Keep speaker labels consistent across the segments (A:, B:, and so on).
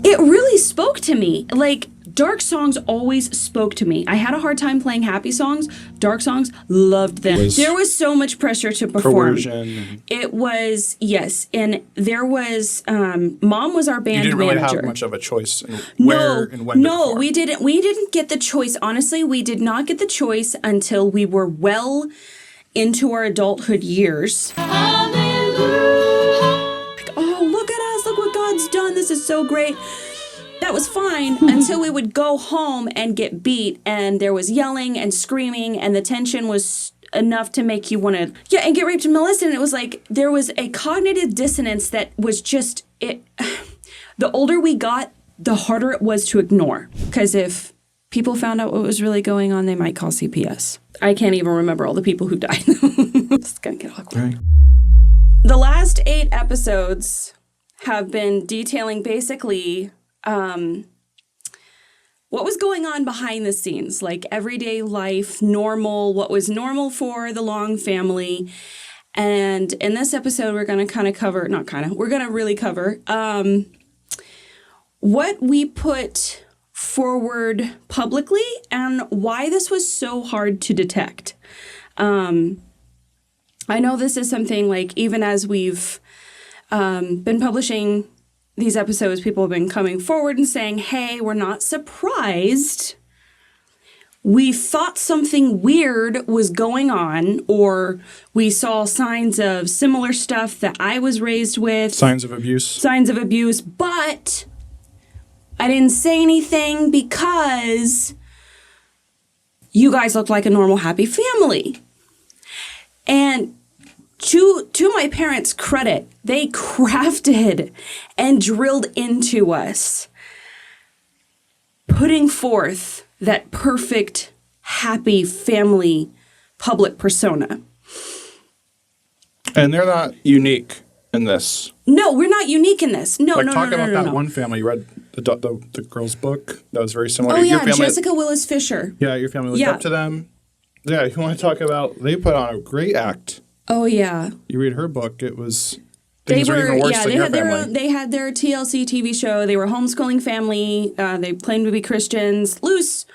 A: it really spoke to me. Like, dark songs always spoke to me. I had a hard time playing happy songs. Dark songs, loved them. There was so much pressure to perform.
B: Coercion.
A: It was, yes. And there was, Mom was our band manager.
B: You didn't really have much of a choice in where and when to perform.
A: We didn't. We didn't get the choice. Honestly, we did not get the choice until we were well into our adulthood years. Hallelujah. Like, oh, look at us. Look what God's done. This is so great. That was fine until we would go home and get beat, and there was yelling and screaming, and the tension was enough to make you want to, and get raped and molested. And it was like there was a cognitive dissonance that was just it. The older we got, the harder it was to ignore, because if people found out what was really going on, they might call CPS. I can't even remember all the people who died. It's gonna get awkward.
B: Right.
A: The last 8 episodes have been detailing basically what was going on behind the scenes, like everyday life, normal, what was normal for the Long family. And in this episode, we're going to kind of cover, we're going to really cover what we put forward publicly and why this was so hard to detect. I know this is something like, even as we've been publishing these episodes, people have been coming forward and saying, hey, we're not surprised. We thought something weird was going on, or we saw signs of similar stuff that I was raised with.
B: Signs of abuse,
A: but I didn't say anything because you guys looked like a normal, happy family. And to my parents' credit, they crafted and drilled into us, putting forth that perfect, happy family public persona.
B: And they're not unique in this.
A: No, we're not unique in this. No.
B: Talking about that one family, you read the girl's book that was very similar.
A: Oh, yeah, Jessica Willis Fisher.
B: Yeah, your family looked up to them. Yeah, you want to talk about, they put on a great act.
A: Oh, yeah.
B: You read her book, it was, things were even worse than your family.
A: They had their TLC TV show. They were a homeschooling family. They claimed to be Christians. Loose.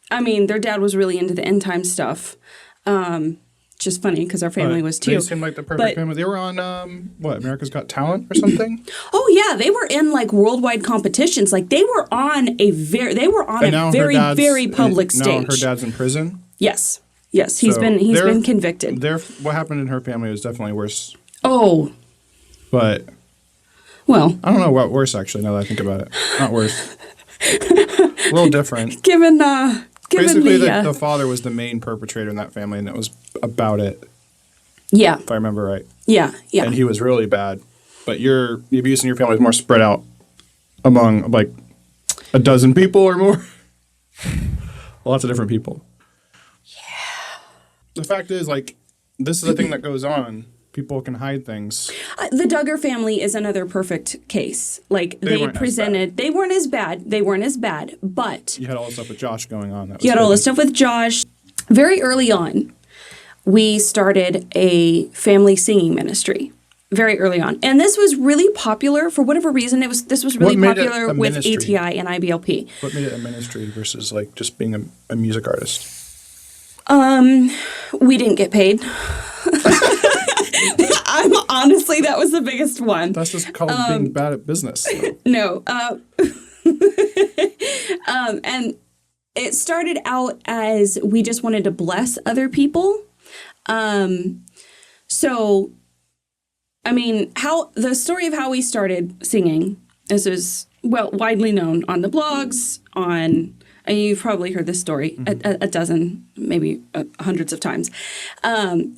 A: I mean, their dad was really into the end time stuff. Just funny because our family was too.
B: They seemed like the perfect family. They were on, America's Got Talent or something?
A: Oh, yeah. They were in like worldwide competitions. Like they were on a very very public stage.
B: Now her dad's in prison?
A: Yes. Yes, he's been convicted.
B: What happened in her family was definitely worse.
A: Oh.
B: But,
A: well,
B: I don't know what worse, actually, now that I think about it. Not worse. A little different.
A: Basically,
B: the father was the main perpetrator in that family, and that was about it.
A: Yeah.
B: If I remember right.
A: Yeah.
B: And he was really bad. But the abuse in your family was more spread out among, like, a dozen people or more. Lots of different people. The fact is, like, this is a thing that goes on. People can hide things.
A: The Duggar family is another perfect case. Like, they weren't as bad, but...
B: You had all the stuff with Josh going on.
A: All the stuff with Josh. Very early on, we started a family singing ministry. Very early on. And this was really popular. For whatever reason, this was really popular with ATI and IBLP.
B: What made it a ministry versus, like, just being a music artist?
A: We didn't get paid. Honestly, that was the biggest one.
B: That's just called being bad at business. So.
A: No. And it started out as we just wanted to bless other people. So, I mean, the story of how we started singing, this is, widely known on the blogs, you've probably heard this story a dozen, maybe hundreds of times.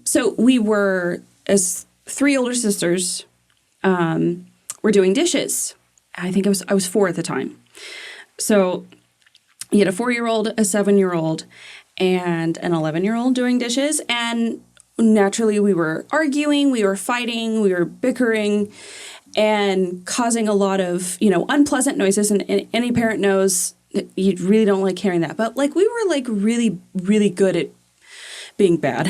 A: So we were, as 3 older sisters, were doing dishes. I think I was 4 at the time. So you had a 4-year-old, a 7-year-old, and an 11-year-old doing dishes. And naturally we were arguing, we were fighting, we were bickering, and causing a lot of, unpleasant noises. And any parent knows you really don't like hearing that. But, like, we were, like, really, really good at being bad.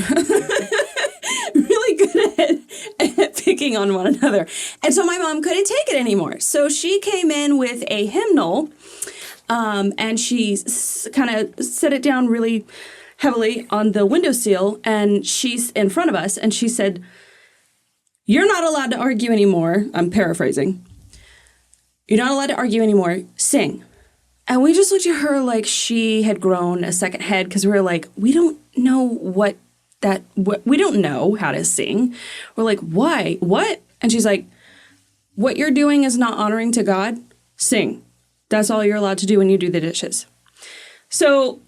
A: Really good at picking on one another. And so my mom couldn't take it anymore. So she came in with a hymnal, and she kind of set it down really heavily on the windowsill, and she's in front of us, and she said, "You're not allowed to argue anymore." I'm paraphrasing. "You're not allowed to argue anymore. Sing." And we just looked at her like she had grown a second head, because we were like, we don't know we don't know how to sing. We're like, why? What? And she's like, "What you're doing is not honoring to God. Sing. That's all you're allowed to do when you do the dishes." So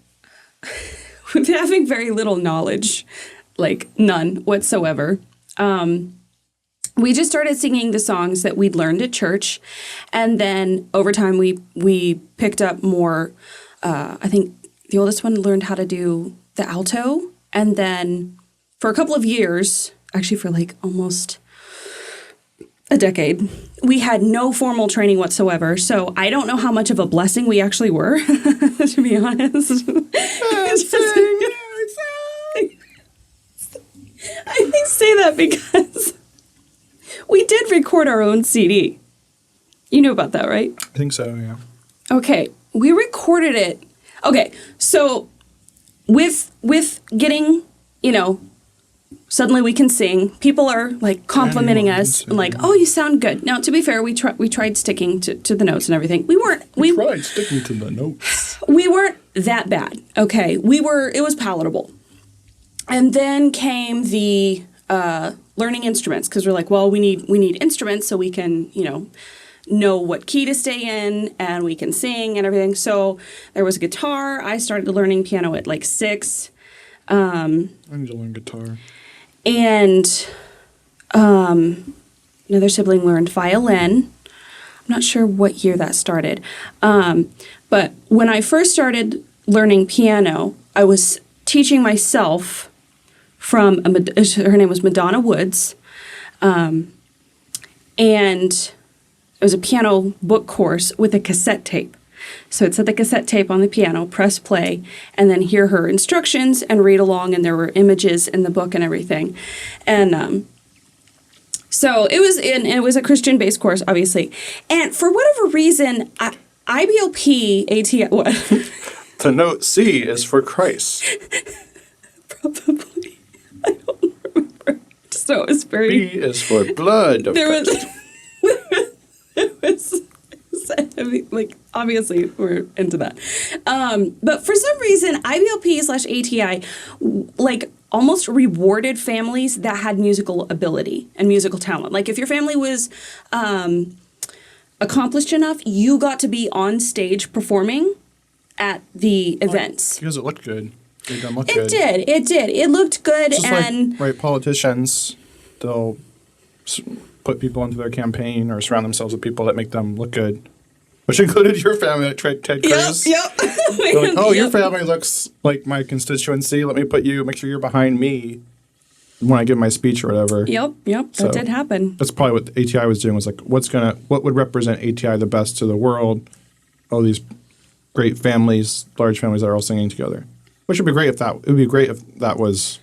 A: with having very little knowledge, like none whatsoever, we just started singing the songs that we'd learned at church. And then over time, we picked up more. I think the oldest one learned how to do the alto. And then for a couple of years, actually for like almost a decade, we had no formal training whatsoever. So I don't know how much of a blessing we actually were, to be honest. I say that because we did record our own CD. You knew about that, right?
B: I think so, yeah.
A: Okay, we recorded it. Okay, so with getting, suddenly we can sing. People are like complimenting us and like, "Oh, you sound good." Now, to be fair, we tried sticking to the notes and everything. We
B: tried sticking to the notes.
A: We weren't that bad. Okay, it was palatable. And then came the learning instruments, because we're like, well, we need instruments so we can, know what key to stay in, and we can sing and everything. So there was a guitar. I started learning piano at like 6.
B: I need to learn guitar.
A: And another sibling learned violin. I'm not sure what year that started. But when I first started learning piano, I was teaching myself from, her name was Madonna Woods. And it was a piano book course with a cassette tape. So I'd set the cassette tape on the piano, press play, and then hear her instructions and read along, and there were images in the book and everything. And so it was a Christian-based course, obviously. And for whatever reason, IBLP, ATI, what?
B: The note C is for Christ.
A: Probably. I don't remember. So it was very...
B: B is for blood of Christ.
A: It was heavy, like, obviously we're into that. But for some reason, IBLP/ATI, like, almost rewarded families that had musical ability and musical talent. Like, if your family was accomplished enough, you got to be on stage performing at the events.
B: Because it looked good.
A: It did. It looked good.
B: Just
A: and
B: like, right, politicians, they'll put people into their campaign or surround themselves with people that make them look good, which included your family, like Ted Cruz.
A: Yep.
B: They're like, "Oh, your family looks like my constituency. Let me make sure you're behind me when I give my speech or whatever."
A: Yep. That did happen.
B: That's probably what ATI was doing. Was like, what would represent ATI the best to the world? All these great families, large families that are all singing together. Which would be great if that was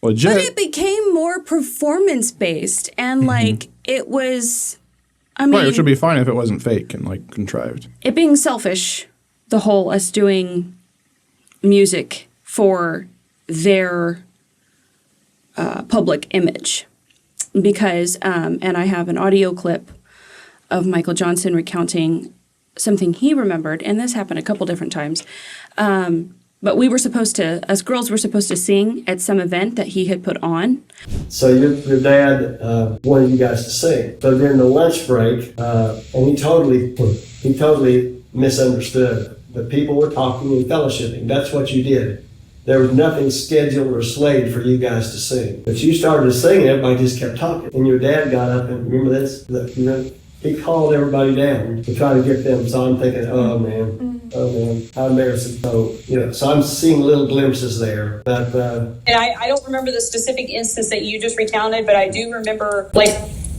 B: legit.
A: But it became more performance-based, and, like, it was, I mean...
B: Right, which would be fine if it wasn't fake and, like, contrived.
A: It being selfish, the whole us doing music for their public image. Because, and I have an audio clip of Michael Johnson recounting something he remembered, and this happened a couple different times. But we were supposed to, as girls, were supposed to sing at some event that he had put on.
C: So your dad wanted you guys to sing. So during the lunch break, and he totally misunderstood. The people were talking and fellowshipping. That's what you did. There was nothing scheduled or slated for you guys to sing. But you started to sing, and everybody just kept talking. And your dad got up and, remember this? He called everybody down to try to get them. So I'm thinking, oh man, how embarrassing. So I'm seeing little glimpses there. But
D: and I don't remember the specific instance that you just recounted, but I do remember, like,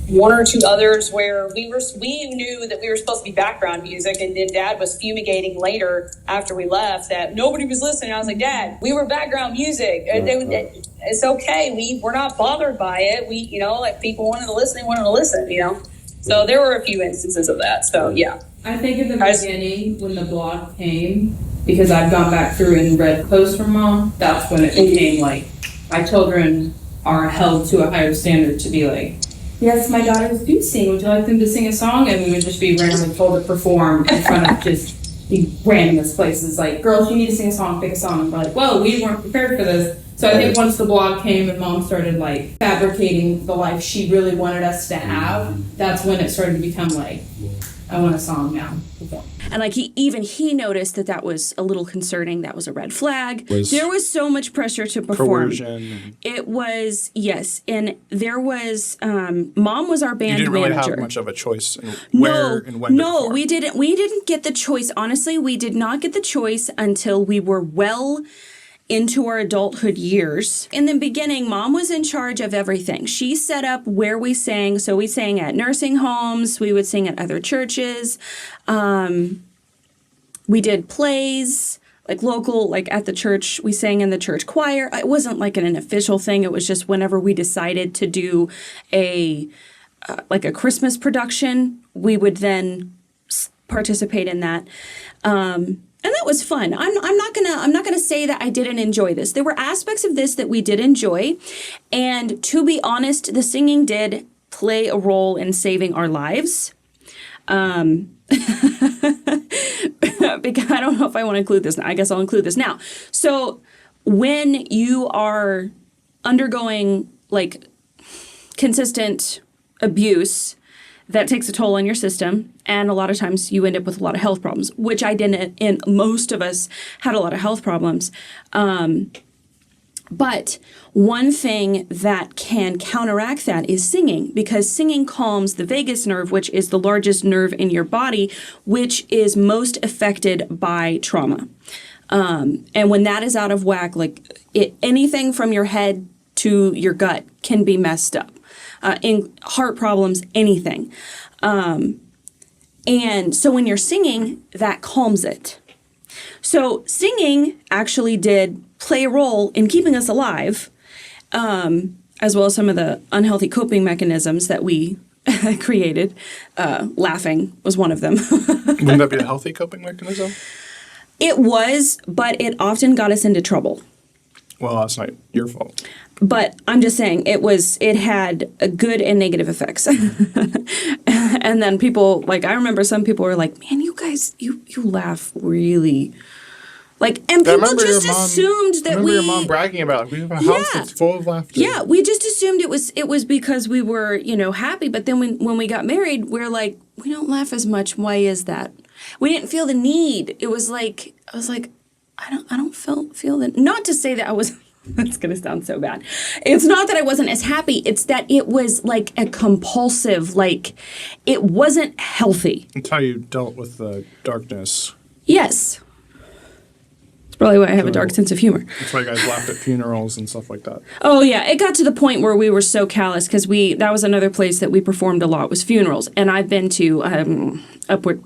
D: one or two others where we knew that we were supposed to be background music, and then Dad was fumigating later after we left that nobody was listening. I was like, Dad, we were background music. It's okay. We're not bothered by it. If people wanted to listen, they wanted to listen. So there were a few instances of that. So yeah.
E: I think in the beginning when the blog came, because I've gone back through and read posts from Mom, that's when it became like my children are held to a higher standard to be like, yes, my daughters do sing. Would you like them to sing a song? And we would just be randomly told to perform in front of just the randomest places. Like, girls, you need to sing a song, pick a song. And we're like, whoa, we weren't prepared for this. So I think once the blog came and Mom started like fabricating the life she really wanted us to have, that's when it started to become like, I want a song now.
A: And like he noticed that was a little concerning. That was a red flag. There was so much pressure to perform.
B: Coercion.
A: It was, yes. And there was, Mom was our band manager.
B: You didn't really have much of a choice in where and when to perform.
A: We didn't get the choice. Honestly, we did not get the choice until we were well into our adulthood years. In the beginning, Mom was in charge of everything. She set up where we sang. So we sang at nursing homes. We would sing at other churches. We did plays, like local, like at the church. We sang in the church choir. It wasn't like an official thing. It was just whenever we decided to do a Christmas production, we would then participate in that. And that was fun. I'm not gonna say that I didn't enjoy this. There were aspects of this that we did enjoy, and to be honest, the singing did play a role in saving our lives. Because I don't know if I want to include this. I guess I'll include this now. So when you are undergoing like consistent abuse, that takes a toll on your system, and a lot of times you end up with a lot of health problems, which I didn't, and most of us had a lot of health problems. But one thing that can counteract that is singing, because singing calms the vagus nerve, which is the largest nerve in your body, which is most affected by trauma. And when that is out of whack, anything from your head to your gut can be messed up. In heart problems, anything. And so when you're singing, that calms it. So singing actually did play a role in keeping us alive, as well as some of the unhealthy coping mechanisms that we created. Laughing was one of them.
B: Wouldn't that be a healthy coping mechanism?
A: It was, but it often got us into trouble.
B: Well, that's not your fault.
A: But I'm just saying it had a good and negative effects. And then people, I remember some people were like, man, you guys, you laugh really. And people just assumed that
B: your mom bragging about it. We have a house that's full of laughter.
A: Yeah, we just assumed it was because we were, happy. But then when we got married, we're like, we don't laugh as much. Why is that? We didn't feel the need. It was like, I was like, I don't feel the, not to say that I was, that's going to sound so bad. It's not that I wasn't as happy. It's that it was like a compulsive, it wasn't healthy.
B: It's how you dealt with the darkness.
A: Yes. It's probably why I have a dark sense of humor.
B: That's why you guys laughed at funerals and stuff like that.
A: Oh, yeah. It got to the point where we were so callous because that was another place that we performed a lot was funerals. And I've been to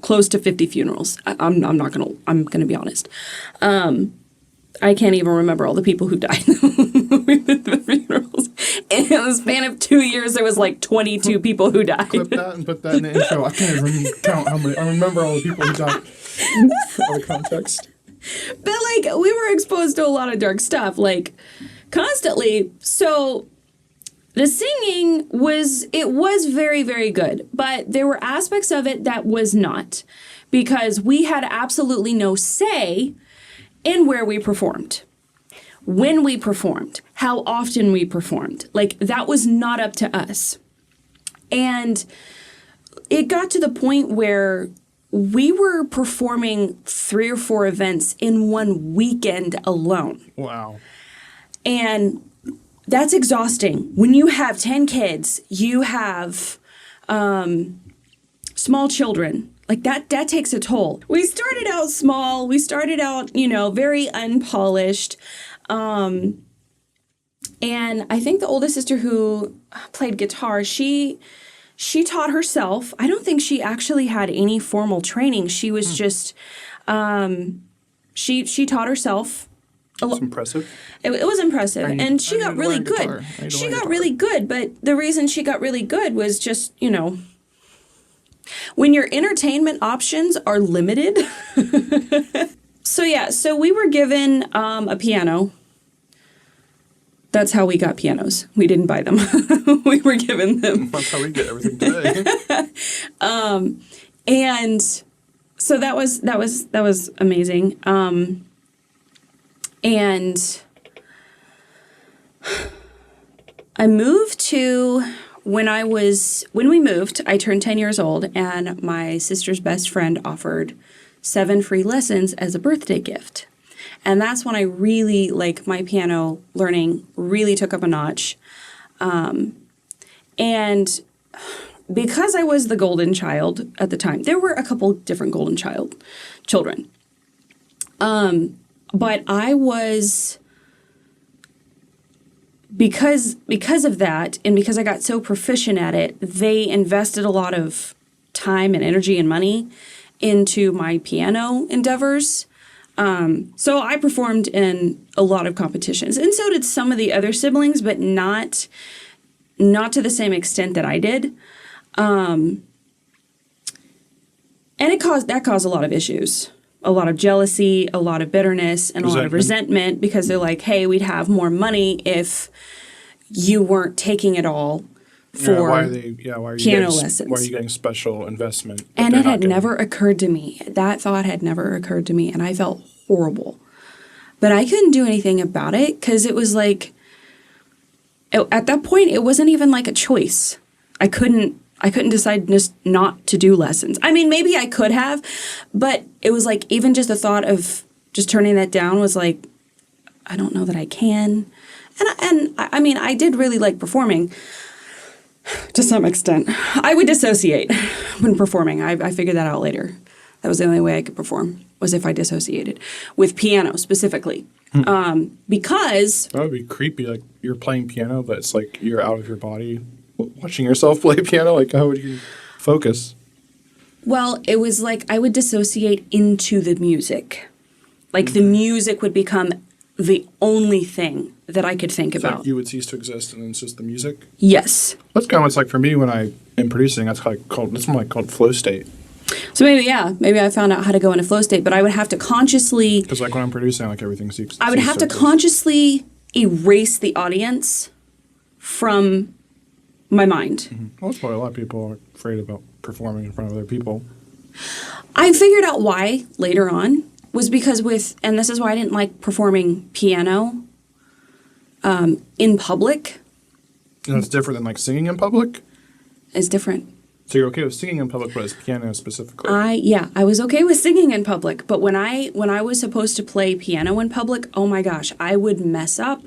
A: close to 50 funerals. I'm going to be honest. I can't even remember all the people who died with the funerals. In the span of 2 years, there was 22 people who died.
B: Clip that and put that in the intro. I can't even count how many. I remember all the people who died. Out of context.
A: But we were exposed to a lot of dark stuff, constantly. So the singing was very, very good. But there were aspects of it that was not, because we had absolutely no say in where we performed, when we performed, how often we performed. That was not up to us. And it got to the point where we were performing 3 or 4 events in one weekend alone.
B: Wow.
A: And that's exhausting. When you have 10 kids, you have small children. That takes a toll. We started out small. We started out, very unpolished. And I think the oldest sister who played guitar, she she taught herself. I don't think she actually had any formal training. She was just, she taught herself.
B: That's impressive.
A: It was impressive, and she got really good.
B: I need to
A: She
B: learn
A: got
B: guitar.
A: really good, but the reason she got really good was just, when your entertainment options are limited. So we were given a piano. That's how we got pianos. We didn't buy them. We were given them.
B: That's how we get everything today.
A: And so that was amazing. And I moved to when we moved, I turned 10 years old, and my sister's best friend offered 7 free lessons as a birthday gift. And that's when I really, my piano learning really took up a notch. And because I was the golden child at the time, there were a couple different golden children. But I was, because of that, and because I got so proficient at it, they invested a lot of time and energy and money into my piano endeavors. So I performed in a lot of competitions, and so did some of the other siblings, but not to the same extent that I did. And that caused a lot of issues, a lot of jealousy, a lot of bitterness, and a lot of resentment, because they're like, hey, we'd have more money if you weren't taking it all for
B: why are you
A: piano lessons.
B: Why are you getting special investment?
A: And it had never occurred to me. That thought had never occurred to me, and I felt horrible. But I couldn't do anything about it, because it was like, at that point, it wasn't even like a choice. I couldn't decide just not to do lessons. I mean, maybe I could have, but it was like, even just the thought of just turning that down was like, I don't know that I can. And I mean, I did really like performing to some extent. I would dissociate when performing. I figured that out later. That was the only way I could perform, was if I dissociated, with piano specifically. Because
B: that would be creepy. Like, you're playing piano, but it's like you're out of your body watching yourself play piano. Like, how would you focus?
A: Well, it was like I would dissociate into the music. Like, the music would become the only thing that I could think about.
B: Like you would cease to exist, and then it's just the music.
A: Yes.
B: That's kind of what it's like for me when I am producing. That's more called flow state.
A: So maybe I found out how to go into flow state, but I would have to consciously.
B: Because like when I'm producing, like everything ceases.
A: I would have to consciously erase the audience from my mind.
B: Mm-hmm. Well, that's why a lot of people are afraid about performing in front of other people.
A: I figured out why later on was because and this is why I didn't like performing piano in public.
B: And it's different than like singing in public?
A: It's different.
B: So you're okay with singing in public, but it's piano specifically?
A: I was okay with singing in public, but when I was supposed to play piano in public, oh my gosh, I would mess up.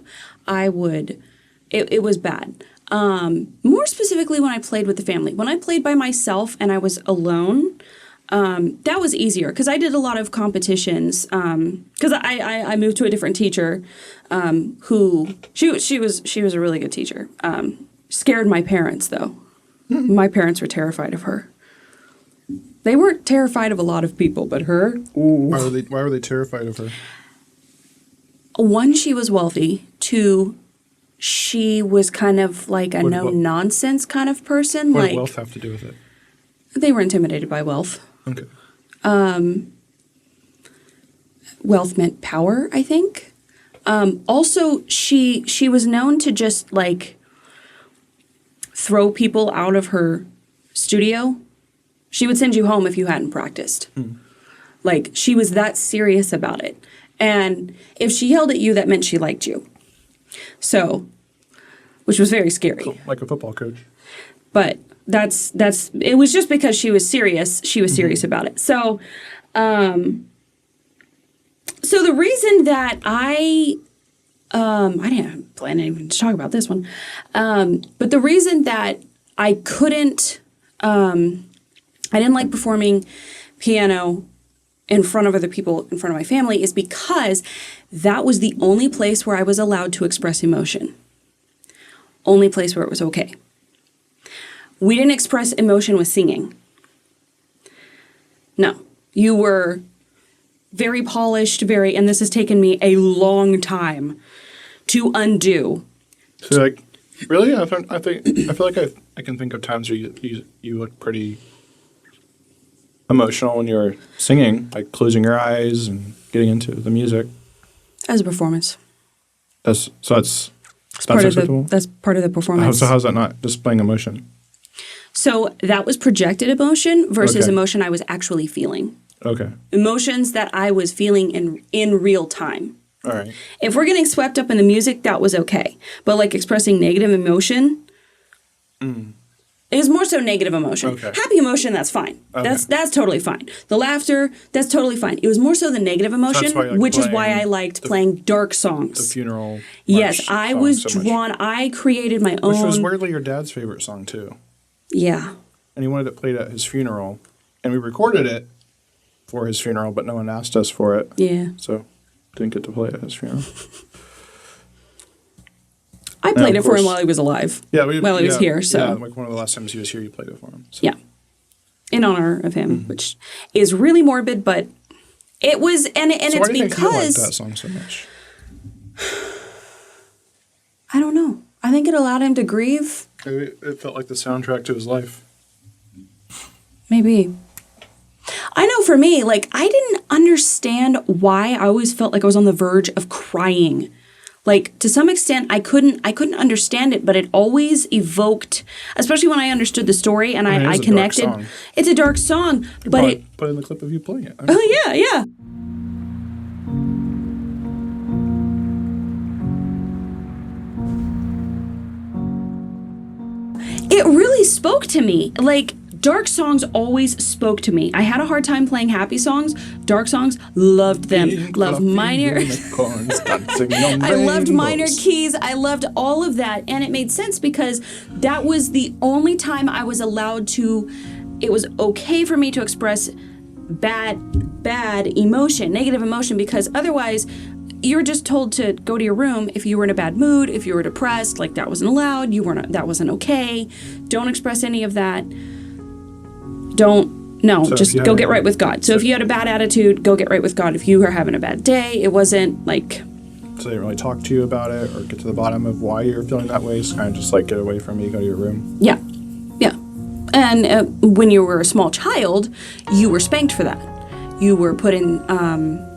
A: It was bad. More specifically when I played with the family. When I played by myself and I was alone, that was easier, because I did a lot of competitions. Because I moved to a different teacher, who she was a really good teacher. Scared my parents though. My parents were terrified of her. They weren't terrified of a lot of people, but her. Ooh.
B: Why were they terrified of her?
A: 1, she was wealthy. 2, she was kind of like a no-nonsense kind of person.
B: What did wealth have to do with it?
A: They were intimidated by wealth.
B: Okay.
A: Wealth meant power, I think. Also, she was known to just like throw people out of her studio. She would send you home if you hadn't practiced. Like, she was that serious about it. And if she yelled at you, that meant she liked you. So, which was very scary.
B: So, like a football coach.
A: But it was just because she was serious. She was serious about it. So, so the reason that I didn't plan even to talk about this one, but the reason that I couldn't, I didn't like performing piano in front of other people, in front of my family, is because that was the only place where I was allowed to express emotion. Only place where it was okay. We didn't express emotion with singing. No. You were very polished, and this has taken me a long time to undo.
B: So like, really? I feel like I can think of times where you look pretty emotional when you're singing, like closing your eyes and getting into the music.
A: As a performance.
B: That's
A: acceptable? That's part of the performance.
B: So how's that not displaying emotion?
A: So that was projected emotion versus
B: Okay.
A: emotion I was actually feeling.
B: Okay.
A: Emotions that I was feeling in real time.
B: All right.
A: If we're getting swept up in the music, that was okay. But like expressing negative emotion, it was more so negative emotion.
B: Okay.
A: Happy emotion, that's fine.
B: Okay.
A: That's totally fine. The laughter, that's totally fine. It was more so the negative emotion,
B: That's why you like
A: which is why
B: playing
A: I liked playing dark songs.
B: The funeral.
A: Yes,
B: march
A: I
B: song
A: was
B: so much.
A: drawn. I created my own.
B: Which was weirdly your dad's favorite song too.
A: Yeah.
B: And he wanted it played at his funeral, and we recorded it for his funeral, but no one asked us for it.
A: Yeah.
B: So didn't get to play it at his funeral.
A: I played
B: of
A: it for him
B: course.
A: while he was alive.
B: Yeah,
A: while he was here. So
B: yeah, like one of the last times he was here, you played it for him. So.
A: yeah, in honor of him, which is really morbid, but it was, and
B: So
A: it's
B: why do you think you liked
A: because
B: that song so much?
A: I don't know. I think it allowed him to grieve.
B: Maybe it felt like the soundtrack to his life.
A: Maybe. I know for me, like, I didn't understand why I always felt like I was on the verge of crying. Like, to some extent, I couldn't understand it, but it always evoked, especially when I understood the story and
B: I mean,
A: I
B: it's a dark
A: connected.
B: song.
A: It's a dark song, but it.
B: Put in the clip of you playing it.
A: Oh yeah, yeah. It really spoke to me. Like, dark songs always spoke to me. I had a hard time playing happy songs. Dark songs, loved them. Loved minor. I loved minor keys. I loved all of that. And it made sense because that was the only time I was allowed to, it was okay for me to express bad emotion, negative emotion, because otherwise you were just told to go to your room if you were in a bad mood, if you were depressed, like that wasn't allowed, that wasn't okay. Don't express any of that. Just go get right with God. So if you had a bad attitude, go get right with God. If you were having a bad day, it wasn't like...
B: So they didn't really talk to you about it or get to the bottom of why you're feeling that way. It's kind of just like, get away from me, go to your room.
A: Yeah. Yeah. And when you were a small child, you were spanked for that. You were put in,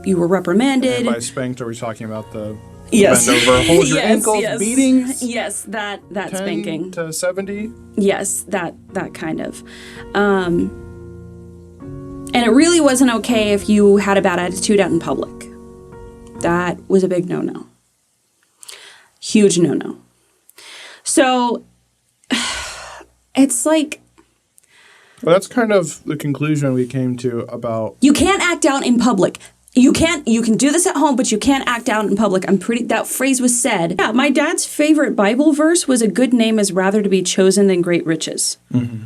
A: you were reprimanded.
B: And by spanked, are we talking about the
A: Yes.
B: bend over, hold your
A: Yes,
B: ankles,
A: yes.
B: beatings?
A: Yes, that
B: 10
A: spanking.
B: to 70?
A: Yes, that kind of. And it really wasn't okay if you had a bad attitude out in public. That was a big no-no. Huge no-no. So it's like...
B: Well, that's kind of the conclusion we came to about...
A: You can't act out in public. You can do this at home, but you can't act out in public. That phrase was said. Yeah, my dad's favorite Bible verse was, a good name is rather to be chosen than great riches. Mm-hmm.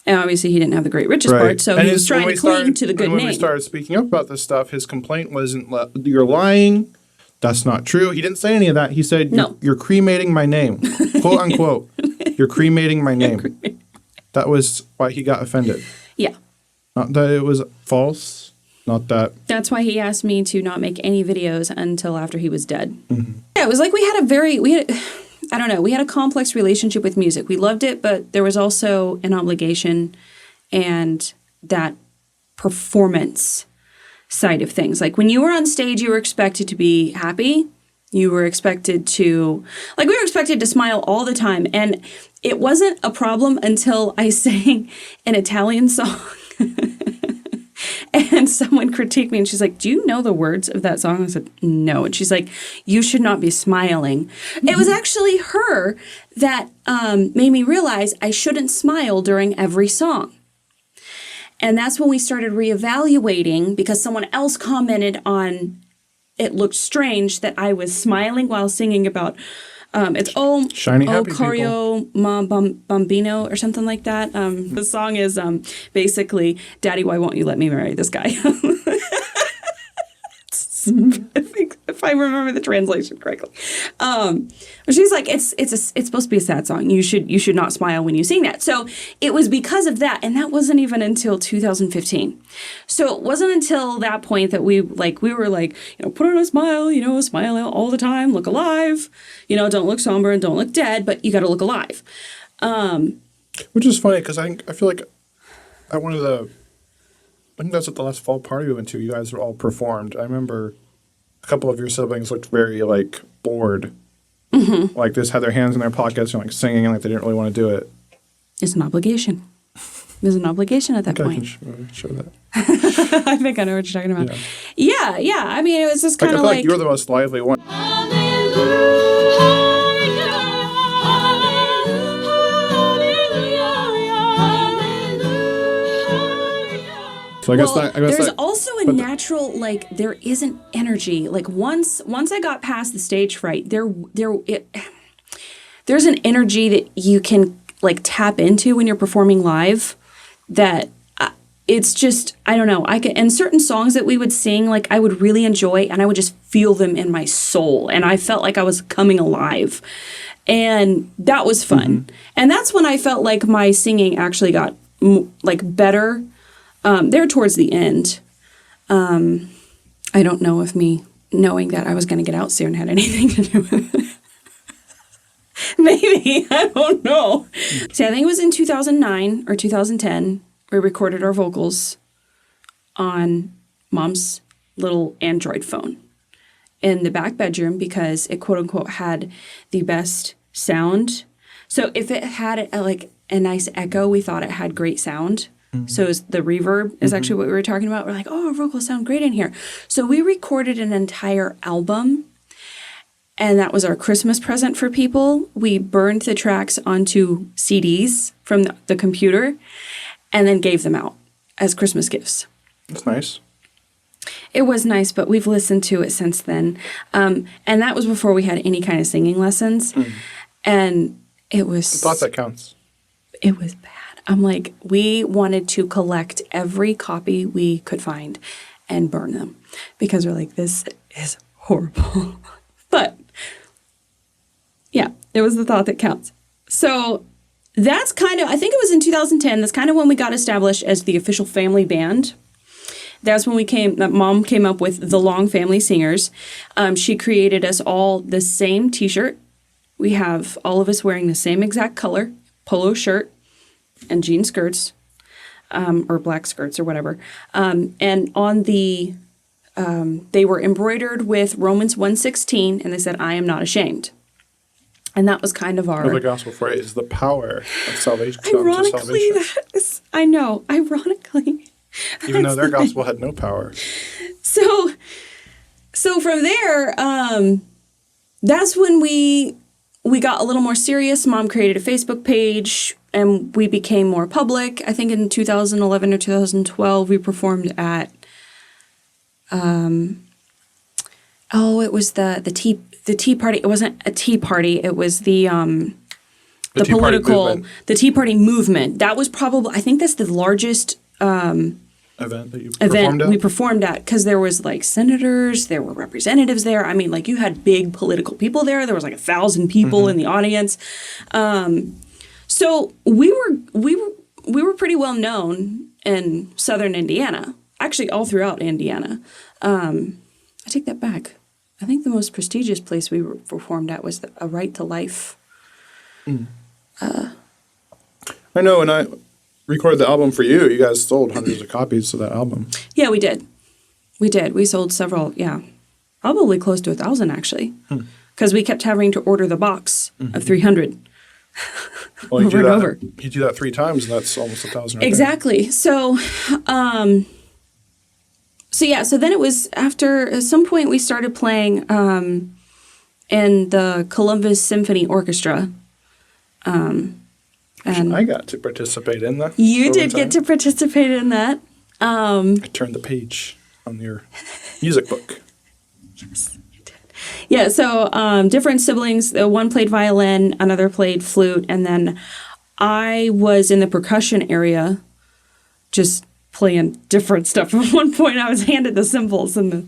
A: And obviously he didn't have the great riches part, so he was trying to cling to the good name.
B: When we started speaking up about this stuff, his complaint wasn't, you're lying, that's not true. He didn't say any of that. He said,
A: No.
B: You're cremating my name, quote unquote. You're cremating my name. That was why he got offended.
A: Yeah.
B: Not that it was false. Not that.
A: That's why he asked me to not make any videos until after he was dead. Mm-hmm. Yeah, it was like we had a complex relationship with music. We loved it, but there was also an obligation and that performance side of things. Like when you were on stage, you were expected to be happy. You were expected to, we were expected to smile all the time. And it wasn't a problem until I sang an Italian song. And someone critiqued me and she's like, do you know the words of that song? I said, no. And she's like, you should not be smiling. Mm-hmm. It was actually her that made me realize I shouldn't smile during every song. And that's when we started reevaluating because someone else commented on it looked strange that I was smiling while singing about it's
B: Shiny Happy
A: Corio Ma Bambino or something like that. The song is basically, Daddy, why won't you let me marry this guy? I if I remember the translation correctly. But she's like, it's supposed to be a sad song. You should not smile when you sing that. So it was because of that, and that wasn't even until 2015. So it wasn't until that point that we were like, put on a smile, smile all the time, look alive, don't look somber and don't look dead, but you got to look alive.
B: Which is funny because I feel like I think that's at the last fall party we went to. You guys were all performed. I remember a couple of your siblings looked very bored. Mm-hmm. Like just had their hands in their pockets and singing like they didn't really want to do it.
A: It's an obligation. There's an obligation at that point.
B: I can show that.
A: I think I know what you're talking about. Yeah. I mean, it was just kind of
B: like you were the most lively one. So I guess
A: there's also a natural there is an energy once I got past the stage fright there's an energy that you can tap into when you're performing live that it's just I don't know and certain songs that we would sing I would really enjoy and I would just feel them in my soul and I felt like I was coming alive and that was fun and that's when I felt like my singing actually got better. There towards the end. I don't know if me knowing that I was going to get out soon had anything to do with it. Maybe. I don't know. See, I think it was in 2009 or 2010 we recorded our vocals on Mom's little Android phone in the back bedroom because it quote-unquote had the best sound. So if it had a nice echo, we thought it had great sound. So the reverb is actually what we were talking about. We're like, our vocals sound great in here. So we recorded an entire album, and that was our Christmas present for people. We burned the tracks onto CDs from the computer and then gave them out as Christmas gifts.
B: That's nice.
A: It was nice, but we've listened to it since then. And that was before we had any kind of singing lessons. And it was...
B: I thought that counts.
A: It was bad. I'm like, we wanted to collect every copy we could find and burn them because we're like, this is horrible. But yeah, it was the thought that counts. So that's I think it was in 2010, that's kind of when we got established as the official family band. That's when Mom came up with the Long Family Singers. She created us all the same t-shirt. We have all of us wearing the same exact color, polo shirt, and jean skirts, or black skirts or whatever. And on the, they were embroidered with Romans 1:16, and they said, I am not ashamed. And that was kind of our...
B: The gospel phrase, the power of salvation.
A: Ironically, I know, ironically.
B: Even though their gospel had no power.
A: So from there, that's when we got a little more serious. Mom created a Facebook page, and we became more public. I think in 2011 or 2012, we performed at, it was the Tea Party. It wasn't a tea party. It was the political, the Tea Party movement. That was probably, I think that's the largest
B: event that you performed at?
A: We performed at, because there was senators, there were representatives there. I mean, you had big political people there. There was 1,000 people in the audience. So we were pretty well known in southern Indiana, actually all throughout Indiana. I take that back. I think the most prestigious place we performed at was a Right to Life.
B: I know when I recorded the album for you, you guys sold hundreds of copies of that album. Yeah, we did.
A: We sold several, probably close to 1,000 actually, because we kept having to order the box of 300
B: well,
A: over and over.
B: You do that 3 times, and that's almost 1,000 right
A: exactly.
B: There.
A: So then it was after at some point we started playing in the Columbus Symphony Orchestra.
B: And I got to participate in that.
A: You did get to participate in that.
B: I turned the page on your music book.
A: Yes, you did. Yeah, so different siblings. One played violin, another played flute, and then I was in the percussion area just playing different stuff. At one point, I was handed the cymbals and the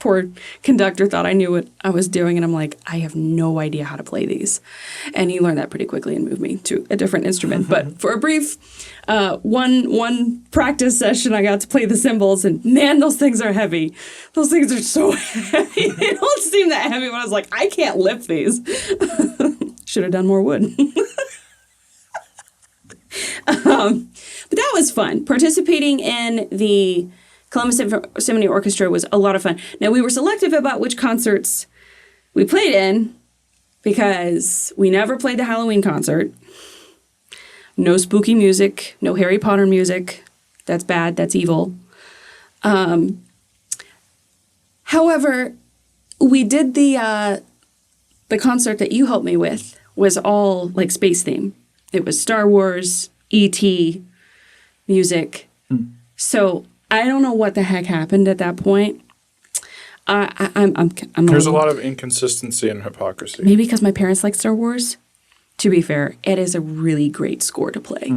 A: poor conductor thought I knew what I was doing, and I'm like, I have no idea how to play these. And he learned that pretty quickly and moved me to a different instrument. But for a brief one practice session, I got to play the cymbals, and man, those things are heavy. Those things are so heavy. They don't seem that heavy when I was like, I can't lift these. Should have done more wood. But that was fun. Participating in the Columbus Symphony Orchestra was a lot of fun. Now, we were selective about which concerts we played in because we never played the Halloween concert. No spooky music, no Harry Potter music. That's bad, that's evil. However, we did the concert that you helped me with was all like space theme. It was Star Wars, E.T. music. So I don't know what the heck happened at that point. I'm
B: There's a lot of inconsistency and hypocrisy.
A: Maybe because my parents like Star Wars. To be fair, it is a really great score to play.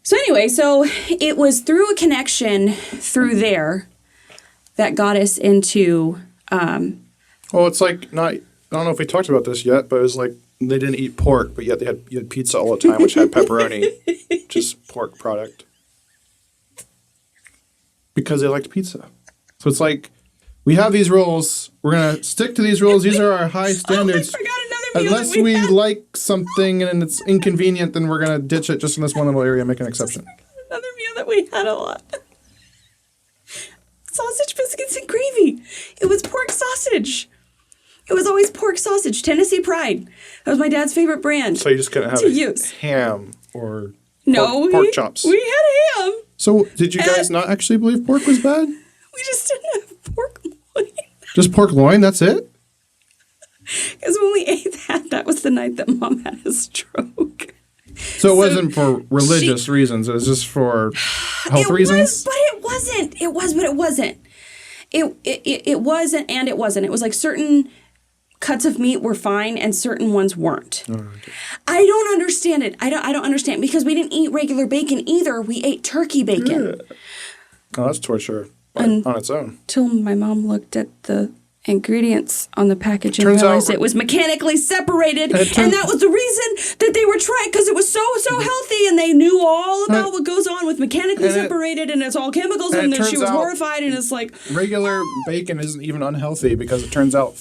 A: So anyway, so it was through a connection through there that got us into.
B: Well, it's like not. I don't know if we talked about this yet, but it was like they didn't eat pork, but yet you had pizza all the time, which had pepperoni, just pork product, because they liked pizza. So it's like we have these rules. We're gonna stick to these rules. These are our high standards.
A: Oh, I forgot another meal
B: Unless
A: that
B: we
A: had.
B: like something and it's inconvenient, then we're gonna ditch it just in this one little area and make an exception.
A: Another meal that we had a lot. Sausage biscuits and gravy. It was pork sausage. It was always pork sausage. Tennessee Pride. That was my dad's favorite brand.
B: So you just couldn't have
A: To use.
B: ham or pork chops.
A: We had ham.
B: So did you guys not actually believe pork was bad?
A: We just didn't have pork loin.
B: Just pork loin? That's it?
A: Because when we ate that was the night that Mom had a stroke.
B: So it wasn't for religious reasons. It was just for health reasons?
A: But it wasn't. It was, but it wasn't. It wasn't, and it wasn't. It was like certain cuts of meat were fine and certain ones weren't. Oh, okay. I don't understand it. I don't understand because we didn't eat regular bacon either. We ate turkey bacon.
B: Yeah. Oh, that's torture on its own.
A: Till my mom looked at the ingredients on the package and
B: Turns
A: realized
B: out-
A: it was mechanically separated, and that was the reason that they were trying, because it was so healthy, and they knew all about what goes on with mechanically separated, and it's all chemicals, and then she was horrified, and it's like
B: regular bacon isn't even unhealthy because it turns out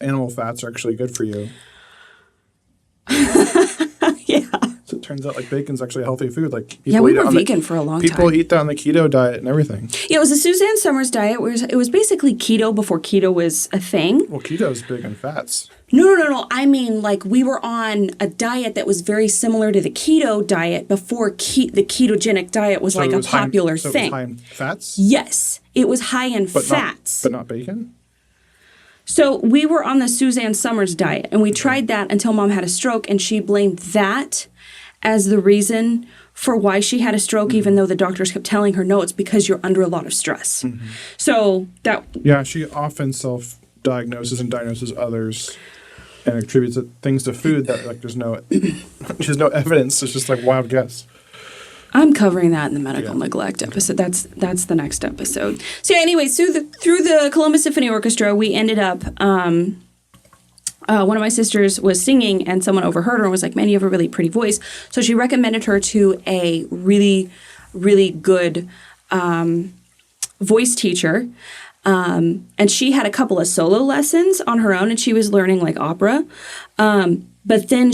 B: animal fats are actually good for you.
A: yeah.
B: So it turns out like bacon's actually a healthy food. Like
A: Yeah, we were vegan for a long time.
B: People eat that on the keto diet and everything.
A: Yeah, it was a Suzanne Summers diet. It was basically keto before keto was a thing.
B: Well, keto's big on fats.
A: No. I mean, like, we were on a diet that was very similar to the keto diet before the ketogenic diet was like a popular thing.
B: It was high in fats?
A: Yes, it was high in fats.
B: But not bacon?
A: So we were on the Suzanne Summers diet, and we tried that until Mom had a stroke, and she blamed that as the reason for why she had a stroke, even though the doctors kept telling her, no, it's because you're under a lot of stress. So that...
B: Yeah, she often self-diagnoses and diagnoses others and attributes things to food that like there's no evidence. It's just like wild guess.
A: I'm covering that in the medical neglect episode. That's the next episode. So yeah, anyways, through the Columbus Symphony Orchestra, we ended up... one of my sisters was singing, and someone overheard her and was like, man, you have a really pretty voice. So she recommended her to a really, really good voice teacher. And she had a couple of solo lessons on her own, and she was learning like opera. But then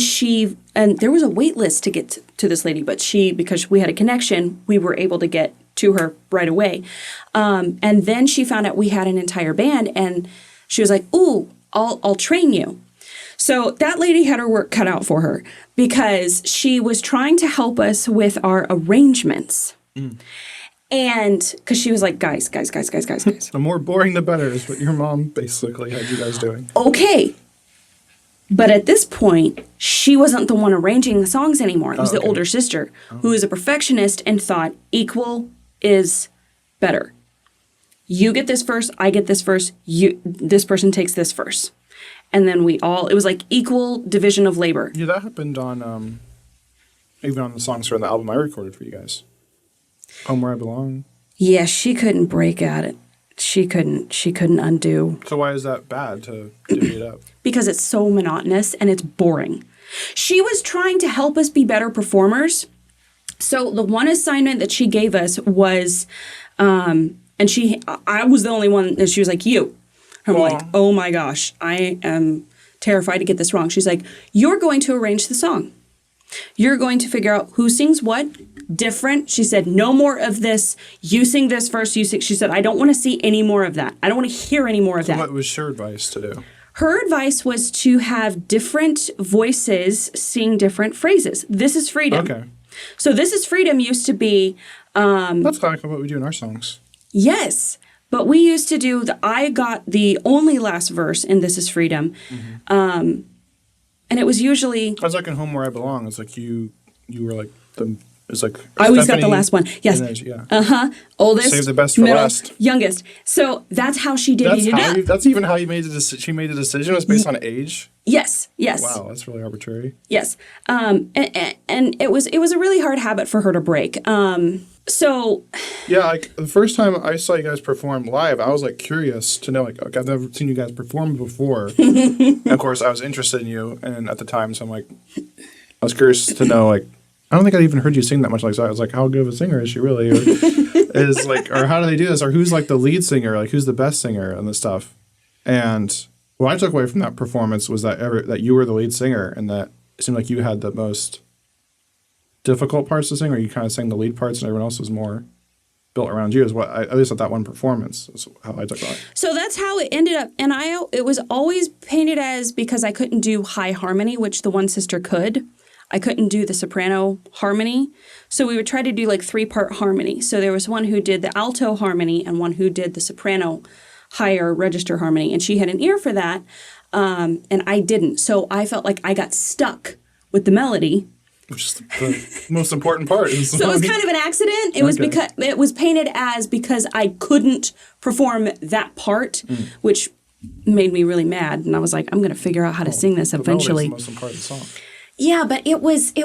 A: and there was a wait list to get to this lady, but because we had a connection, we were able to get to her right away. And then she found out we had an entire band, and she was like, ooh, I'll train you. So that lady had her work cut out for her because she was trying to help us with our arrangements. And because she was like, guys.
B: The more boring, the better is what your mom basically had you guys doing.
A: Okay. But at this point, she wasn't the one arranging the songs anymore. It was the older sister who was a perfectionist and thought equal is better. You get this verse, I get this verse, this person takes this verse. And then it was like equal division of labor.
B: Yeah, that happened on, even on the songs from the album I recorded for you guys. Home Where I Belong.
A: Yeah, she couldn't break at it. She couldn't undo.
B: So why is that bad to divvy it up?
A: Because it's so monotonous and it's boring. She was trying to help us be better performers. So the one assignment that she gave us was, I was the only one that she was like, you. I'm like, oh my gosh, I am terrified to get this wrong. She's like, you're going to arrange the song. You're going to figure out who sings what, different. She said, no more of this. You sing this first. You sing. She said, I don't want to see any more of that. I don't want to hear any more of that.
B: What was her advice to do?
A: Her advice was to have different voices sing different phrases. This is freedom.
B: Okay.
A: So this is freedom used to be.
B: That's kind of what we do in our songs.
A: Yes. But we used to do I got the only last verse in This Is Freedom. Mm-hmm. And it was usually.
B: I was like in Home Where I Belong. It's like you were like it's like.
A: I always got the last one. Yes.
B: Yeah.
A: Oldest.
B: Save the best for
A: middle,
B: last.
A: Youngest. So that's how she divvied it up.
B: That's even how you made the decision. She made the decision. It was based on age.
A: Yes.
B: Wow, that's really arbitrary.
A: Yes. And it was a really hard habit for her to break. So.
B: Yeah, like the first time I saw you guys perform live, I was like curious to know, like, I've never seen you guys perform before. And of course, I was interested in you, and at the time, so I'm like, I was curious to know, like, I don't think I even heard you sing that much. Like, so I was like, how good of a singer is she really? Or how do they do this? Or who's like the lead singer? Like, who's the best singer and this stuff? And what I took away from that performance was that you were the lead singer, and that it seemed like you had the most difficult parts to sing, or you kind of sang the lead parts and everyone else was more built around you, is what at least at that one performance is how I took it.
A: So that's how it ended up. And it was always painted as, because I couldn't do high harmony, which the one sister could. I couldn't do the soprano harmony. So we would try to do like 3-part harmony. So there was one who did the alto harmony and one who did the soprano higher register harmony. And she had an ear for that. And I didn't. So I felt like I got stuck with the melody.
B: Which is the most important part.
A: So it was kind of an accident. It was because it was painted as because I couldn't perform that part, which made me really mad. And I was like, I'm going to figure out how to sing this eventually.
B: The most important song.
A: Yeah, but it wasn't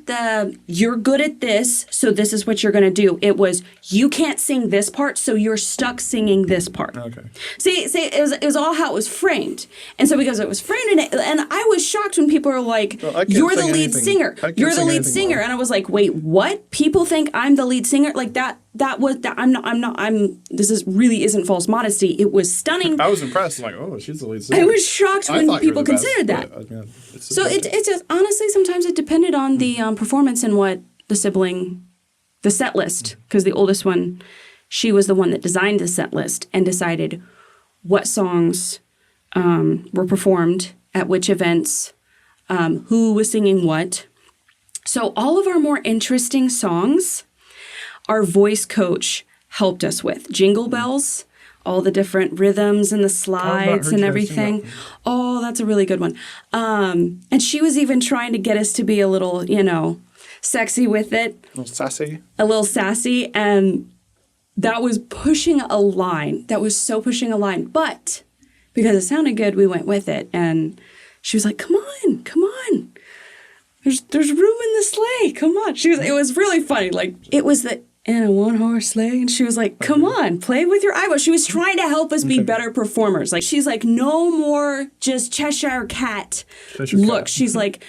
A: the you're good at this, so this is what you're going to do. It was you can't sing this part, so you're stuck singing this part.
B: Okay.
A: See, it was all how it was framed, and so because it was framed, and I was shocked when people were like, "You're the lead singer. You're the lead singer," and I was like, "Wait, what? People think I'm the lead singer? Like that was that I'm not. This really isn't false modesty. It was stunning.
B: I was impressed. I'm like, oh, she's the lead singer.
A: I was shocked when people considered that. So it's just honestly sometimes it depended on the performance and what the set list, because the oldest one, she was the one that designed the set list and decided what songs were performed at which events, who was singing what. So all of our more interesting songs, our voice coach helped us with. Jingle Bells, all the different rhythms and the slides and everything. Oh, that's a really good one. And she was even trying to get us to be a little, sexy with it.
B: A little sassy.
A: A little sassy. And that was pushing a line. That was so pushing a line. But because it sounded good, we went with it. And she was like, come on. There's room in the sleigh. Come on. It was really funny. Like, it was in a one-horse sleigh. And she was like, come on, play with your eyeballs. She was trying to help us be better performers. Like, she's like, no more just Cheshire Cat. She's like,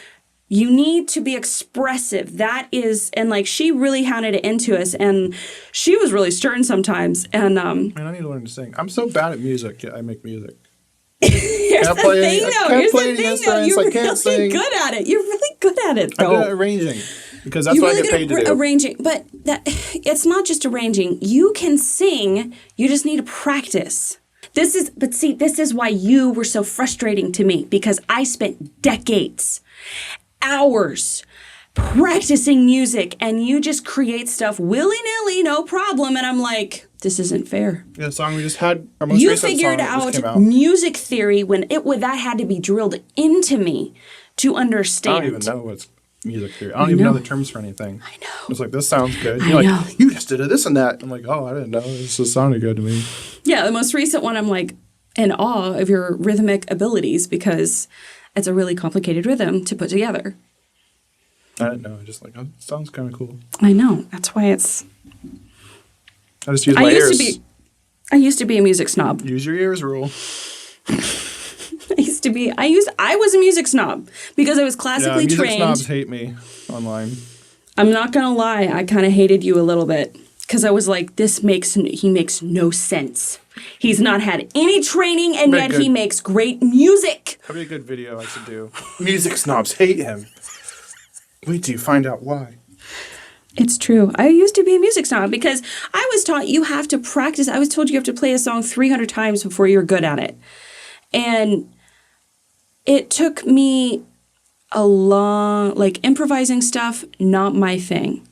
A: you need to be expressive. That is, and like, she really hounded it into us. And she was really stern sometimes. And
B: man, I need to learn to sing. I'm so bad at music. Yeah, I make music.
A: Here's the thing, though. You're really good at it. You're really good at it, though.
B: I'm good at arranging. Because that's what I get paid to do.
A: Arranging, but it's not just arranging. You can sing. You just need to practice. This is why you were so frustrating to me, because I spent decades, hours practicing music, and you just create stuff willy-nilly, no problem. And I'm like, this isn't fair.
B: Yeah, the song we just had, our most recent song
A: figured out music theory when that had to be drilled into me to understand.
B: I don't even know what's music theory. I don't even know the terms for anything.
A: I know.
B: It's like, this sounds good. You're like, you just did this and that. I'm like, oh, I didn't know. This just sounded good to me.
A: Yeah, the most recent one, I'm like in awe of your rhythmic abilities, because it's a really complicated rhythm to put together.
B: I didn't know. Just like, oh, it sounds kind of cool.
A: I know. That's why it's
B: I just use my ears.
A: I used to be a music snob.
B: Use your ears rule.
A: I was a music snob because I was classically
B: music
A: trained.
B: snobs hate me online.
A: I'm not going to lie. I kind of hated you a little bit because I was like, he makes no sense. He's not had any training and yet he makes great music.
B: That'd be a good video I should do. Music snobs hate him. Wait till you find out why.
A: It's true. I used to be a music snob because I was taught you have to practice. I was told you have to play a song 300 times before you're good at it. And it took me a long, improvising stuff, not my thing.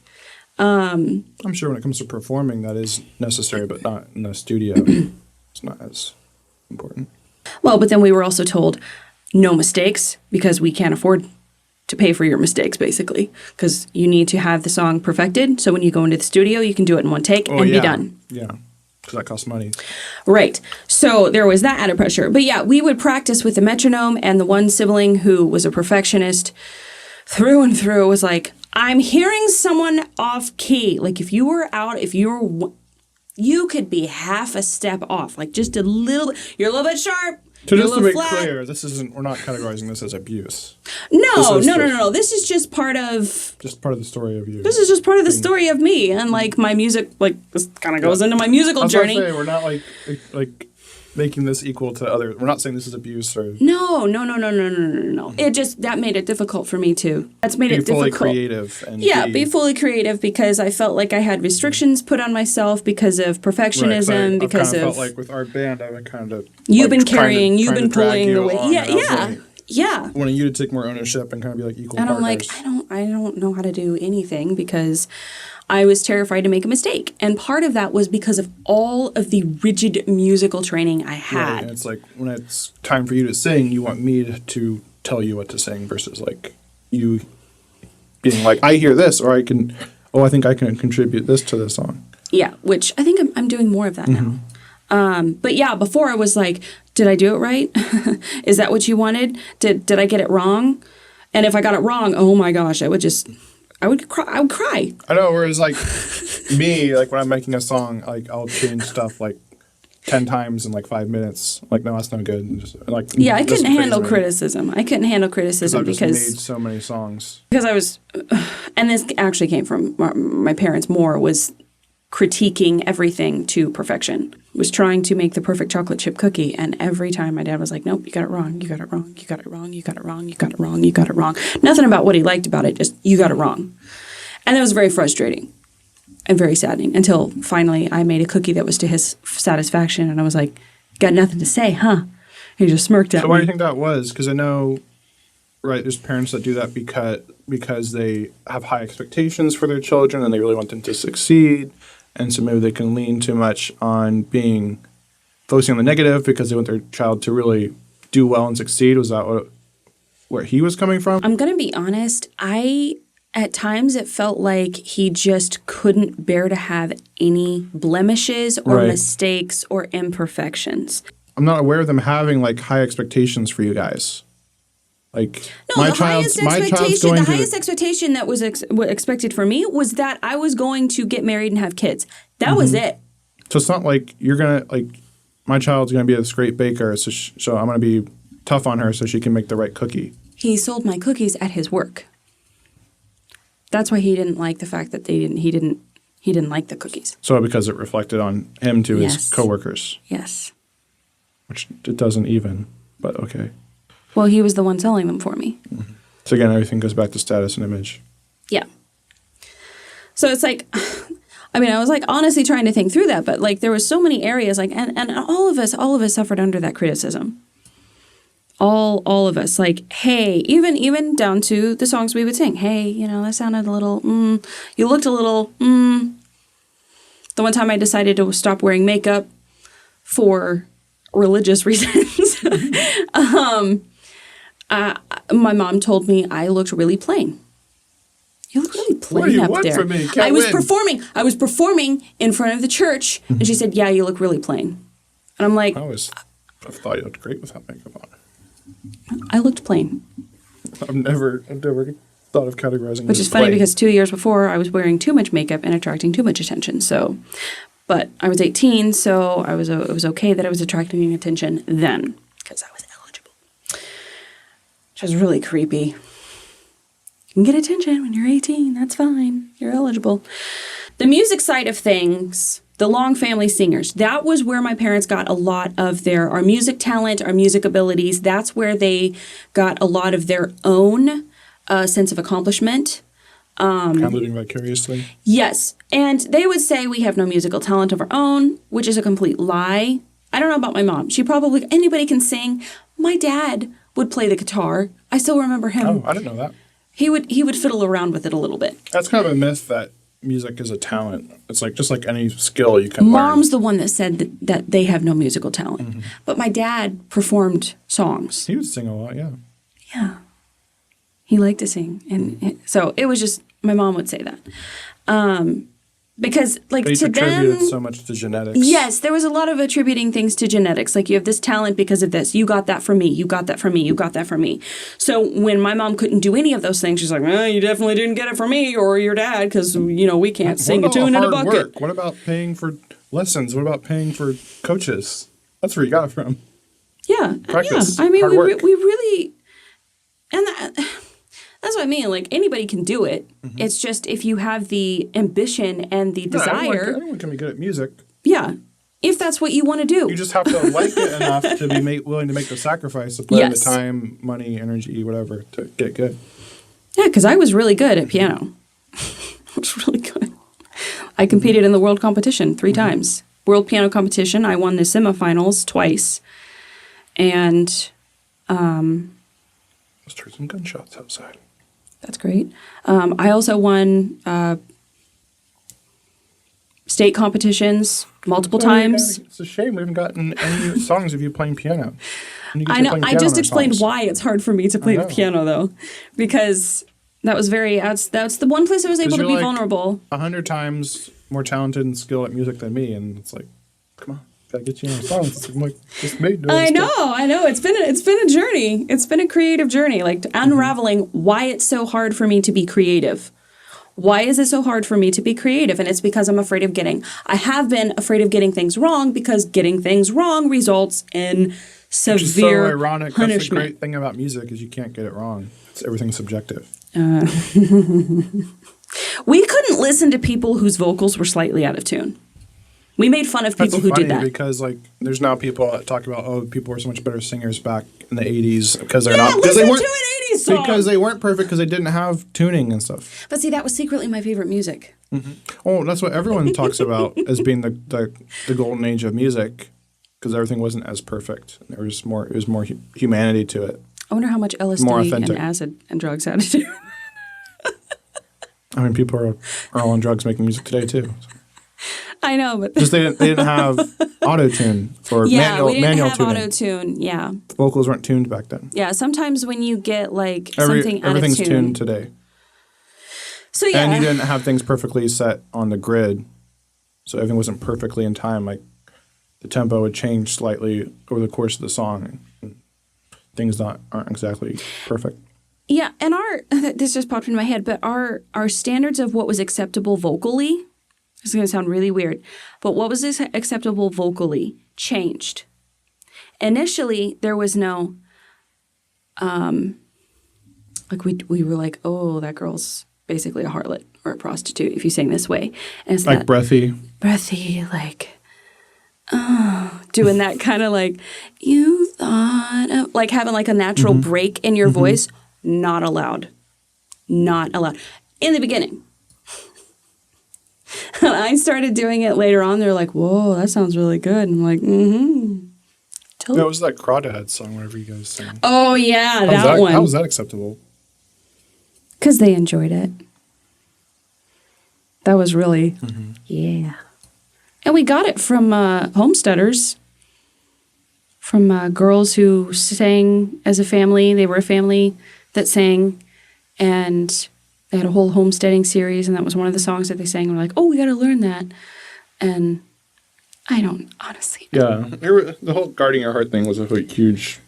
B: I'm sure when it comes to performing, that is necessary, but not in the studio. It's not as important.
A: Well, but then we were also told no mistakes because we can't afford to pay for your mistakes, basically, because you need to have the song perfected. So when you go into the studio, you can do it in one take and be done.
B: Yeah, because that costs money.
A: Right. So there was that added pressure. But yeah, we would practice with the metronome, and the one sibling who was a perfectionist through and through was like, I'm hearing someone off key. Like if you were you could be half a step off, like just a little, you're a little bit sharp.
B: So just to make clear, we're not categorizing this as abuse.
A: No. This is just part of...
B: Just part of the story of you.
A: This is just part of the story of me. And my music, this kind of goes into my musical journey.
B: I was going to say, we're not making this equal to other... We're not saying this is abuse or...
A: No. It just, that made it difficult for me too. That's made it difficult.
B: Be fully creative. And
A: be fully creative because I felt like I had restrictions put on myself because of perfectionism, because
B: I felt like with our band, I would kind of...
A: You've been carrying, you've been pulling the weight. Yeah.
B: Wanting you to take more ownership and kind of be like equal
A: partners.
B: And
A: I'm like, I don't know how to do anything because I was terrified to make a mistake. And part of that was because of all of the rigid musical training I had.
B: Right. And it's like when it's time for you to sing, you want me to tell you what to sing versus you being like, I hear this, or I think I can contribute this to the song.
A: Yeah, which I think I'm doing more of that now. But yeah, before I was like, did I do it right? Is that what you wanted? Did I get it wrong? And if I got it wrong, oh my gosh, I would cry.
B: I know, whereas me, when I'm making a song, I'll change stuff 10 times in 5 minutes. No, that's not good. And just,
A: I couldn't handle criticism. I couldn't handle criticism because
B: I've just made so many songs.
A: Because I was, and this actually came from my parents more, was critiquing everything to perfection. Was trying to make the perfect chocolate chip cookie, and every time my dad was like, nope, you got it wrong, you got it wrong, you got it wrong, you got it wrong, you got it wrong, you got it wrong. Nothing about what he liked about it, just you got it wrong. And that was very frustrating and very saddening until finally I made a cookie that was to his satisfaction, and I was like, got nothing to say, huh? He just smirked at me.
B: So why do you think that was? Because I know, right, there's parents that do that because they have high expectations for their children and they really want them to succeed. And so maybe they can lean too much on focusing on the negative because they want their child to really do well and succeed. Was that where he was coming from?
A: I'm going to be honest. At times it felt like he just couldn't bear to have any blemishes or mistakes or imperfections.
B: I'm not aware of them having high expectations for you guys. The highest
A: expectation that was expected for me was that I was going to get married and have kids. That was it.
B: So it's not like you're going to, my child's going to be this great baker, so I'm going to be tough on her so she can make the right cookie.
A: He sold my cookies at his work. That's why he didn't like the fact that he didn't like the cookies.
B: So because it reflected on him to his coworkers.
A: Yes.
B: Which it doesn't even, but okay.
A: Well, he was the one selling them for me.
B: Mm-hmm. So again, everything goes back to status and image.
A: Yeah. So it's I was honestly trying to think through that, but there was so many areas and all of us suffered under that criticism. All of us, hey, even down to the songs we would sing. Hey, that sounded a little, you looked a little, The one time I decided to stop wearing makeup for religious reasons, my mom told me I looked really plain. You look really plain up there.
B: From me?
A: I was performing in front of the church, and she said, "Yeah, you look really plain." And I'm like,
B: I thought you looked great without makeup on.
A: I looked plain.
B: I've never thought of categorizing.
A: Which is funny because 2 years before I was wearing too much makeup and attracting too much attention. So, But I was 18, so it was okay that I was attracting attention then because I was eligible, which was really creepy. You can get attention when you're 18. That's fine. You're eligible. The music side of things, the Long family singers, that was where my parents got a lot of our music talent, our music abilities. That's where they got a lot of their own sense of accomplishment.
B: Kind of living vicariously.
A: Yes. And they would say we have no musical talent of our own, which is a complete lie. I don't know about my mom. Anybody can sing. My dad would play the guitar. I still remember him.
B: Oh, I didn't know that.
A: He would fiddle around with it a little bit.
B: That's kind of a myth that music is a talent. It's like just like any skill you can learn.
A: Mom's the one that said that they have no musical talent.
B: Mm-hmm.
A: But my dad performed songs.
B: He would sing a lot, yeah.
A: Yeah. He liked to sing. And so it was just, my mom would say that. Because, like,
B: They
A: to
B: attributed
A: them,
B: so much to genetics.
A: yes, there was a lot of attributing things to genetics. Like, you have this talent because of this. You got that from me. You got that from me. You got that from me. So when my mom couldn't do any of those things, she's like, well, you definitely didn't get it from me or your dad because, we can't sing a tune in a bucket.
B: Work? What about paying for lessons? What about paying for coaches? That's where you got it from.
A: Yeah.
B: Practice.
A: Yeah. I mean,
B: Hard
A: we
B: work.
A: really, and that's what I mean. Like, anybody can do it.
B: Mm-hmm.
A: It's just if you have the ambition and the
B: Yeah,
A: desire.
B: anyone can be good at music.
A: Yeah. If that's what you want to do.
B: You just have to like it enough to be willing to make the sacrifice, to put in the
A: Yes.
B: time, money, energy, whatever, to get good.
A: Yeah, because I was really good at piano. I was really good. I competed in the world competition 3 times. World piano competition. I won the semifinals twice. And
B: Let's hear some gunshots outside.
A: that's great. I also won state competitions multiple times.
B: It's a shame we haven't gotten any songs of you playing piano. And you get
A: I
B: to
A: know.
B: playing
A: I
B: piano
A: just
B: in our
A: explained
B: songs.
A: why it's hard for me to play the
B: know.
A: piano, though, because that was that's the one place I was able to
B: you're
A: be
B: like
A: vulnerable.
B: 100 times more talented and skilled at music than me, and it's like, come on, gotta get you in our songs. I'm like, just me doing
A: I
B: this
A: know.
B: stuff.
A: It's been a journey. It's been a creative journey, like unraveling why it's so hard for me to be creative. Why is it so hard for me to be creative? And it's because I have been afraid of getting things wrong because getting things wrong results in severe
B: Which is so ironic.
A: punishment.
B: That's the great thing about music is you can't get it wrong. Everything's subjective.
A: We couldn't listen to people whose vocals were slightly out of tune. We made fun of people
B: That's
A: who
B: funny
A: did that.
B: because like there's now people that talk about people were so much better singers back in the 80s because they're
A: Yeah,
B: not because
A: listen
B: they weren't
A: to an 80s song.
B: because they weren't perfect because they didn't have tuning and stuff.
A: But see, that was secretly my favorite music.
B: Oh, that's what everyone talks about as being the golden age of music because everything wasn't as perfect. There was more. It was more humanity to it.
A: I wonder how much
B: More
A: LSD
B: authentic.
A: and acid and drugs had to do.
B: I mean, people are all on drugs making music today too.
A: I know, but
B: Just they didn't have auto tune or
A: yeah, we didn't
B: manual
A: have
B: tuning.
A: auto tune. Yeah,
B: Vocals weren't tuned back then.
A: yeah. Sometimes when you get like something out of
B: Everything's
A: tune,
B: tuned today.
A: so yeah,
B: And you didn't have things perfectly set on the grid. So everything wasn't perfectly in time. Like the tempo would change slightly over the course of the song. And things aren't exactly perfect.
A: yeah. And this just popped into my head, but our standards of what was acceptable vocally. This is going to sound really weird, but what was acceptable vocally changed. Initially, there was no, like we were like, oh, that girl's basically a harlot or a prostitute if you sing this way. And it's
B: Like
A: that
B: breathy.
A: like, doing that kind of like, you thought of, like having like a natural break in your voice. Not allowed. Not allowed. In the beginning. And I started doing it later on. They're like, whoa, that sounds really good. And I'm like,
B: That was that Crawdad song, whatever you guys sang.
A: Oh, yeah,
B: How
A: that one.
B: How was that acceptable?
A: Because they enjoyed it. That was really, yeah. And we got it from homesteaders, from girls who sang as a family. They were a family that sang, and they had a whole homesteading series, and that was one of the songs that they sang. And we're like, oh, we got to learn that. And I don't, honestly.
B: Yeah. The whole guarding your heart thing was a huge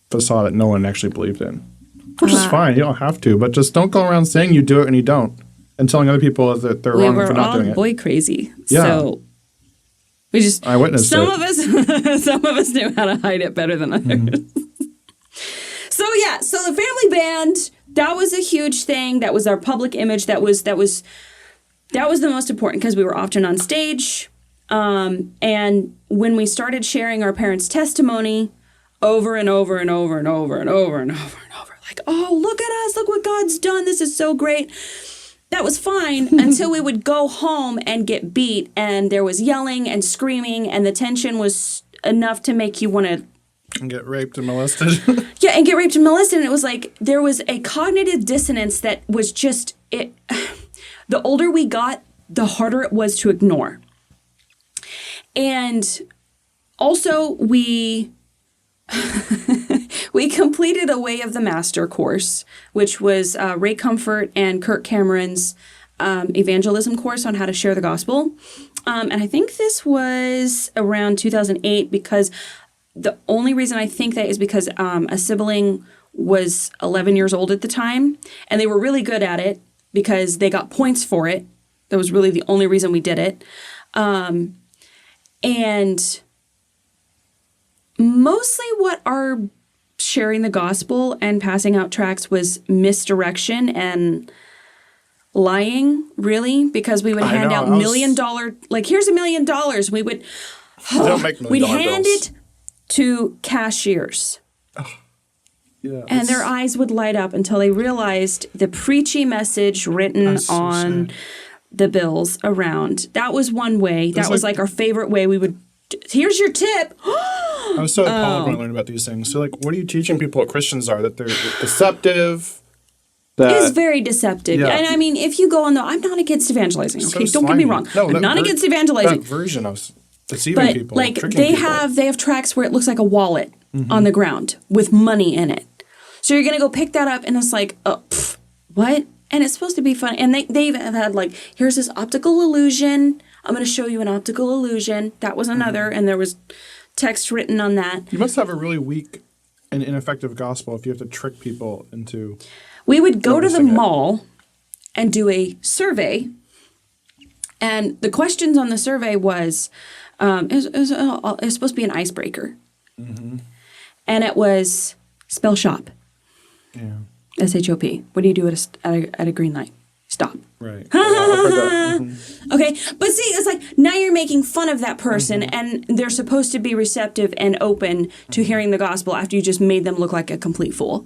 B: facade that no one actually believed in. Which is fine. You don't have to. But just don't go around saying you do it and you don't. And telling other people that they're
A: We
B: wrong
A: were
B: for not
A: all
B: doing it.
A: boy crazy.
B: Yeah.
A: So We just
B: I witnessed
A: some
B: it.
A: of us some of us knew how to hide it better than others. So the family band, that was a huge thing. That was our public image. That was the most important because we were often on stage. And when we started sharing our parents' testimony over and over and over and over and over and over and over, like, oh, look at us, look what God's done. This is so great. That was fine until we would go home and get beat, and there was yelling and screaming, and the tension was enough to make you want to
B: And get raped and molested.
A: yeah, and get raped and molested. And it was like there was a cognitive dissonance that was just it. The older we got, the harder it was to ignore. And also, we completed a Way of the Master course, which was Ray Comfort and Kirk Cameron's evangelism course on how to share the gospel. And I think this was around 2008 because the only reason I think that is because a sibling was 11 years old at the time, and they were really good at it because they got points for it. That was really the only reason we did it. And mostly what our sharing the gospel and passing out tracts was misdirection and lying, really, because we would hand out $1 million, like, here's $1 million. We would,
B: don't make $1
A: we'd
B: million
A: hand
B: bills.
A: it to cashiers.
B: Yeah,
A: And their eyes would light up until they realized the preachy message written
B: That's so
A: on
B: sad.
A: the bills around. That was one way. That was like our favorite way. We would, here's your tip.
B: I was so appalled when I learned about these things. So, like, what are you teaching people what Christians are? That they're deceptive?
A: It is very deceptive.
B: yeah.
A: And I mean, if you go on I'm not against evangelizing,
B: So
A: okay? Don't get me
B: slimy.
A: wrong.
B: No,
A: I'm
B: that
A: not against evangelizing.
B: That version of deceiving
A: But
B: people,
A: like
B: tricking
A: they
B: people.
A: have tracks where it looks like a wallet on the ground with money in it. So you're gonna go pick that up, and it's like, oh, what? And it's supposed to be fun. And they've had like, here's this optical illusion. I'm gonna show you an optical illusion. That was another, and there was text written on that.
B: You must have a really weak and ineffective gospel if you have to trick people into.
A: We would go to the
B: Noticing it.
A: mall and do a survey. And the questions on the survey was, it was supposed to be an icebreaker. And it was, spell shop.
B: Yeah.
A: S-H-O-P. What do you do at a green light? Stop.
B: Right. Yeah, I've heard that. Mhm.
A: Okay, but see, it's like now you're making fun of that person, and they're supposed to be receptive and open to hearing the gospel after you just made them look like a complete fool.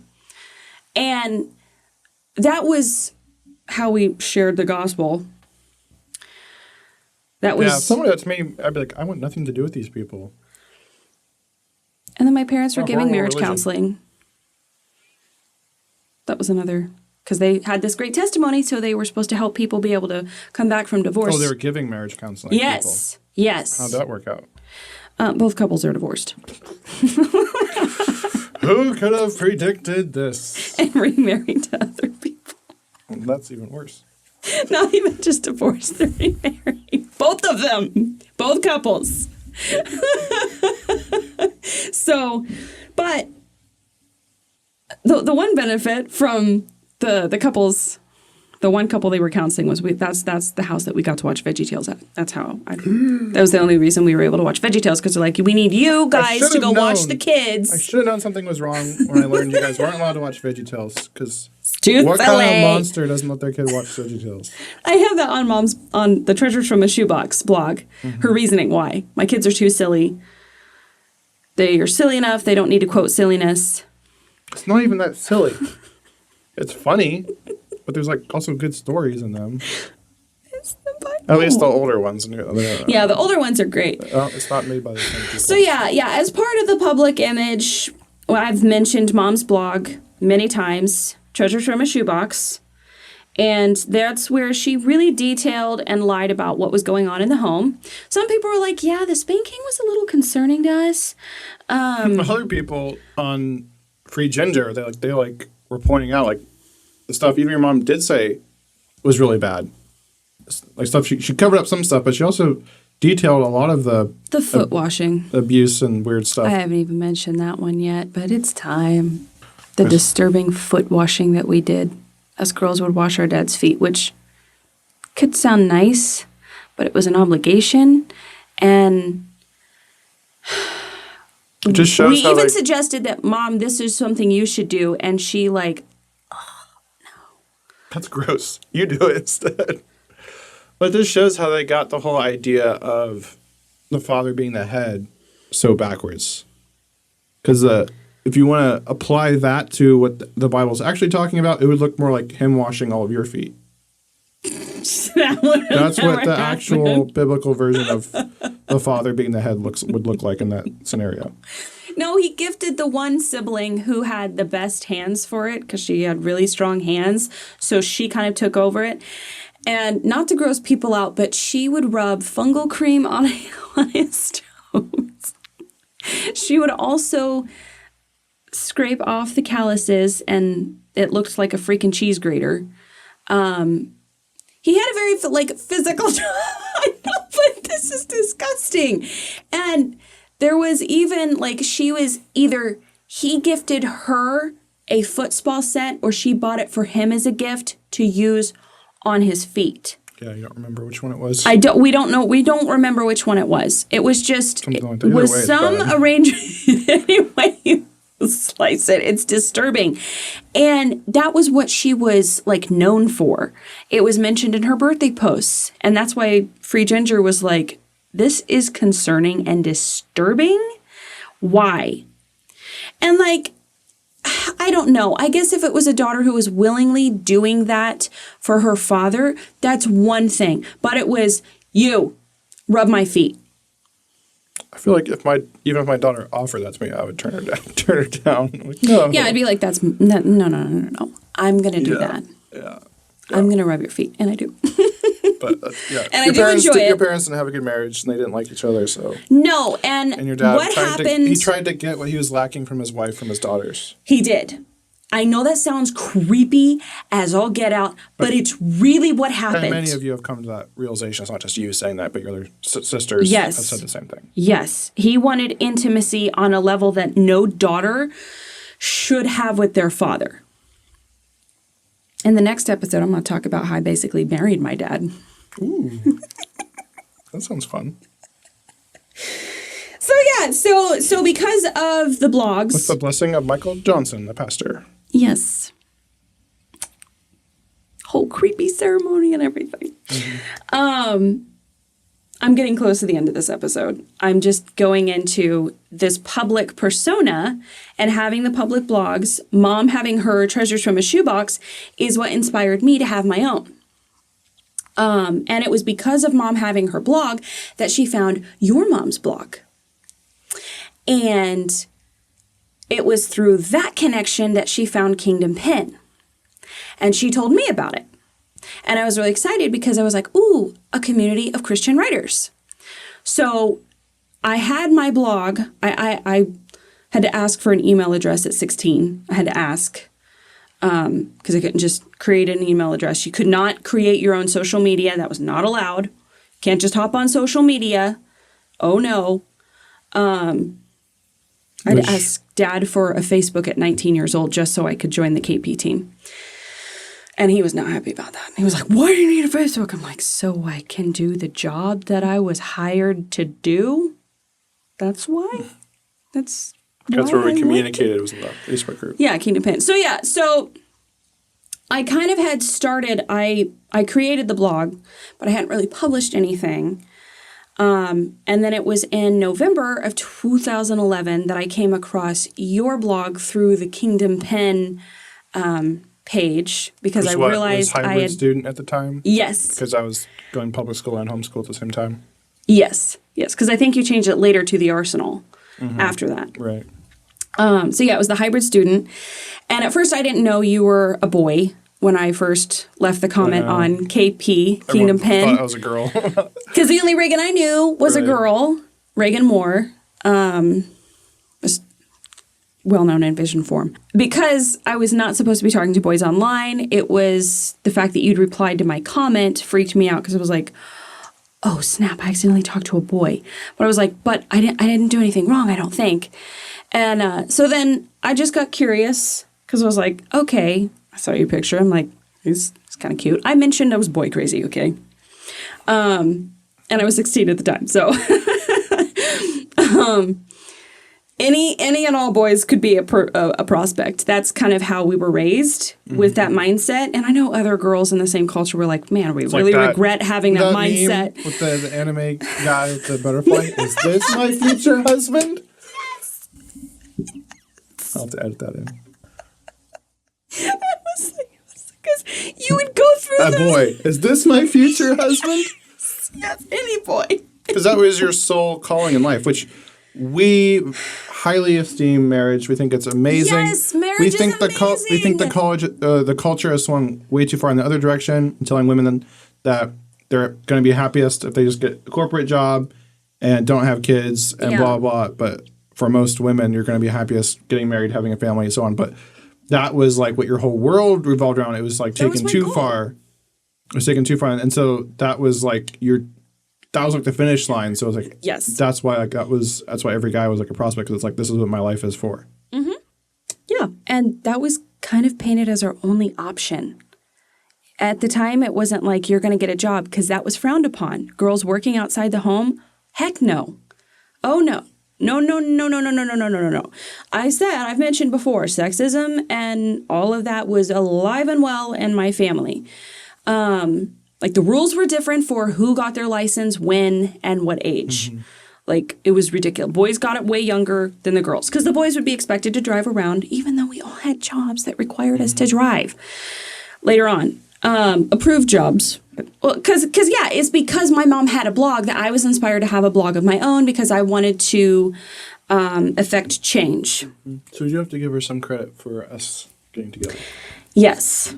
A: And that was how we shared the gospel. That was,
B: Yeah, if someone that's me, I'd be like, I want nothing to do with these people.
A: and then my parents were
B: A
A: giving
B: horrible
A: marriage
B: religion.
A: counseling. That was another, because they had this great testimony, so they were supposed to help people be able to come back from divorce.
B: Oh, they were giving marriage counseling.
A: Yes, yes.
B: People. How'd that work out?
A: Both couples are divorced
B: Who could have predicted this?
A: and remarried to other people.
B: That's even worse.
A: Not even just divorced, they're remarried. Both of them. Both couples. So, but the one benefit from the couples, the one couple they were counseling was that's the house that we got to watch VeggieTales at. That's how that was the only reason we were able to watch VeggieTales, because they're like, we need you guys to
B: should've
A: go watch
B: known.
A: the kids.
B: I should have known something was wrong when I learned you guys weren't allowed to watch VeggieTales. Because
A: Tooth
B: what kind
A: fillet.
B: of monster doesn't let their kid watch VeggieTales?
A: I have that on the Treasures from a Shoebox blog. Her reasoning why my kids are too silly. They are silly enough. They don't need to quote silliness.
B: It's not even that silly. It's funny, but there's like also good stories in them.
A: It's the Bible.
B: At least the older ones.
A: Yeah, the older ones are great.
B: It's not made by the same people.
A: So yeah. As part of the public image, well, I've mentioned Mom's blog many times, Treasures from a Shoebox. And that's where she really detailed and lied about what was going on in the home. Some people were like, yeah, the spanking was a little concerning to us.
B: Other people on Free Ginger, they were pointing out like the stuff even your mom did say was really bad. Like stuff she covered up some stuff, but she also detailed a lot of the
A: foot washing.
B: abuse and weird stuff.
A: I haven't even mentioned that one yet, but it's time. The disturbing foot washing that we did. Us girls would wash our dad's feet, which could sound nice, but it was an obligation. And
B: It just shows
A: we
B: how
A: even
B: like,
A: suggested that, Mom, this is something you should do. And she like,
B: that's gross. You do it instead. But this shows how they got the whole idea of the father being the head so backwards. Because if you want to apply that to what the Bible's actually talking about, it would look more like him washing all of your feet. That's what the actual biblical version of the father being the head would look like in that scenario.
A: No, he gifted the one sibling who had the best hands for it because she had really strong hands. So she kind of took over it. And not to gross people out, but she would rub fungal cream on his toes. She would also scrape off the calluses, and it looked like a freaking cheese grater. He had a very physical job. I know, but this is disgusting. And there was even she was either he gifted her a foot spa set or she bought it for him as a gift to use on his feet.
B: Yeah, you don't remember which one it was?
A: We don't know. We don't remember which one it was. It was just
B: Something like that.
A: it
B: Either
A: was
B: way, it's
A: some
B: bad.
A: arrangement. Anyway, you slice it. It's disturbing. And that was what she was known for. It was mentioned in her birthday posts. And that's why Free Ginger was like, this is concerning and disturbing. Why? And I don't know. I guess if it was a daughter who was willingly doing that for her father, that's one thing. But it was, you, rub my feet.
B: I feel like even if my daughter offered that to me, I would turn her down. No.
A: Yeah, I'd be like, no. I'm going to do that.
B: Yeah.
A: I'm going to rub your feet. And I do.
B: But yeah.
A: And I do enjoy it.
B: Your parents didn't have a good marriage, and they didn't like each other, so.
A: No, and
B: your dad
A: what happened?
B: He tried to get what he was lacking from his wife from his daughters.
A: He did. I know that sounds creepy as all get out, but it's really what happened.
B: And many of you have come to that realization. It's not just you saying that, but your other sisters have said the same thing.
A: Yes. He wanted intimacy on a level that no daughter should have with their father. In the next episode, I'm going to talk about how I basically married my dad.
B: Ooh. That sounds fun.
A: So yeah, so because of the blogs.
B: With the blessing of Michael Johnson, the pastor.
A: Yes. Whole creepy ceremony and everything. Mm-hmm. I'm getting close to the end of this episode. I'm just going into this public persona and having the public blogs, Mom having her treasures from a shoebox is what inspired me to have my own. And it was because of Mom having her blog that she found your mom's blog. And it was through that connection that she found Kingdom Pen. And she told me about it. And I was really excited because I was like, ooh, a community of Christian writers. So I had my blog. I had to ask for an email address at 16. I had to ask because I couldn't just create an email address. You could not create your own social media. That was not allowed. Can't just hop on social media. Oh, no. I had to ask Dad for a Facebook at 19 years old just so I could join the KP team. And he was not happy about that. He was like, why do you need a Facebook? I'm like, so I can do the job that I was hired to do? That's why? That's
B: where we communicated was in the Facebook group.
A: Yeah, Kingdom Pen. So I kind of had started, I created the blog, but I hadn't really published anything. And then it was in November of 2011 that I came across your blog through the Kingdom Pen page because I realized
B: I was hybrid student at the time.
A: Yes.
B: Because I was going public school and homeschool at the same time.
A: Yes, because I think you changed it later to the Arsenal after that.
B: Right.
A: So yeah, it was the hybrid student. And at first I didn't know you were a boy when I first left the comment on KP, Kingdom Pen.
B: I thought I was a girl.
A: Because the only Reagan I knew was a girl, Reagan Moore, was well-known in vision form. Because I was not supposed to be talking to boys online, it was the fact that you'd replied to my comment freaked me out because it was like, oh, snap, I accidentally talked to a boy. But I was like, but I didn't do anything wrong, I don't think. And so then I just got curious because I was like, okay, I saw your picture. I'm like, he's kind of cute. I mentioned I was boy crazy, okay? And I was 16 at the time, so Any and all boys could be a prospect. That's kind of how we were raised with that mindset. And I know other girls in the same culture were like, man, we really regret having that mindset.
B: Meme with the anime guy with the butterfly. Is this my future husband? Yes. I'll have to edit that in.
A: Because you would go through
B: that boy. Is this my future husband?
A: Yes, any boy.
B: Because that was your sole calling in life, which we highly esteem marriage. We think it's amazing.
A: Yes, marriage is amazing.
B: We think the culture has swung way too far in the other direction, telling women that they're going to be happiest if they just get a corporate job and don't have kids and blah, blah, blah. But for most women, you're going to be happiest getting married, having a family, and so on. But that was like what your whole world revolved around. It was like taken too far. It was taken too far. And so that was like that was like the finish line. So it was like,
A: yes,
B: that's why that's why every guy was like a prospect. Because it's like, this is what my life is for.
A: Mm-hmm. Yeah. And that was kind of painted as our only option. At the time, it wasn't like you're going to get a job because that was frowned upon. Girls working outside the home? Heck no. Oh, no. No. I've mentioned before, sexism and all of that was alive and well in my family. Like the rules were different for who got their license, when, and what age. Mm-hmm. Like it was ridiculous. Boys got it way younger than the girls because the boys would be expected to drive around even though we all had jobs that required us to drive. Later on, approved jobs. Well, because it's because my mom had a blog that I was inspired to have a blog of my own because I wanted to affect change.
B: Mm-hmm. So you have to give her some credit for us getting together.
A: Yes.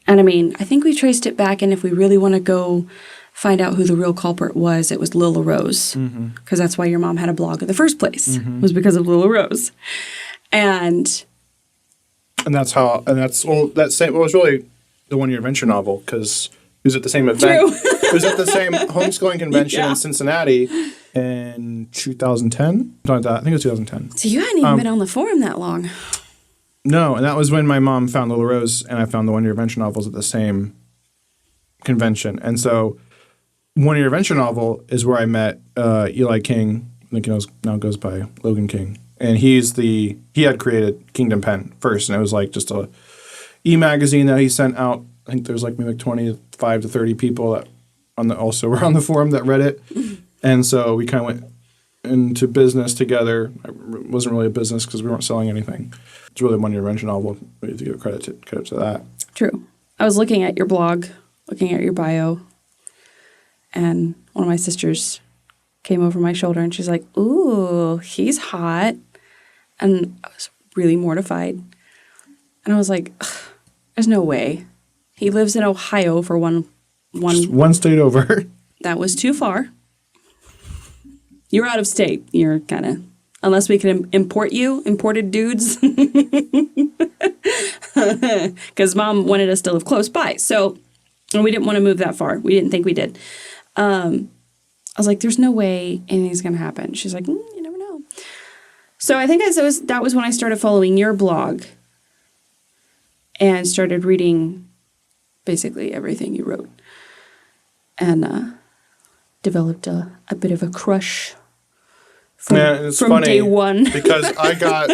A: And I mean, I think we traced it back, and if we really want to go find out who the real culprit was, it was Lila Rose. Because that's why your mom had a blog in the first place, was because of Lila Rose. And that's what was really the One Year Adventure novel, because it was at the same event. True.
B: It was at the same homeschooling convention in Cincinnati in 2010. I think it was 2010.
A: So you hadn't even been on the forum that long.
B: No, and that was when my mom found Lila Rose and I found the One Year Adventure novels at the same convention. And so One Year Adventure novel is where I met Eli King. I think he now goes by Logan King. And he had created Kingdom Pen first, and it was like just a e-magazine that he sent out. I think there's like maybe 25 to 30 people that also were on the forum that read it. And so we kind of went into business together. It wasn't really a business because we weren't selling anything. It's really a One Year Adventure novel. We have to give credit to that.
A: True. I was looking at your blog, looking at your bio, and one of my sisters came over my shoulder and she's like, "Ooh, he's hot." And I was really mortified. And I was like, there's no way. He lives in Ohio for
B: Just one state over.
A: That was too far. You're out of state. You're kind of, unless we can imported dudes. Because Mom wanted us to live close by. So, and we didn't want to move that far. We didn't think we did. I was like, there's no way anything's going to happen. She's like, you never know. So I think that was when I started following your blog and started reading basically everything you wrote. And developed a bit of a crush from day one.
B: Because I got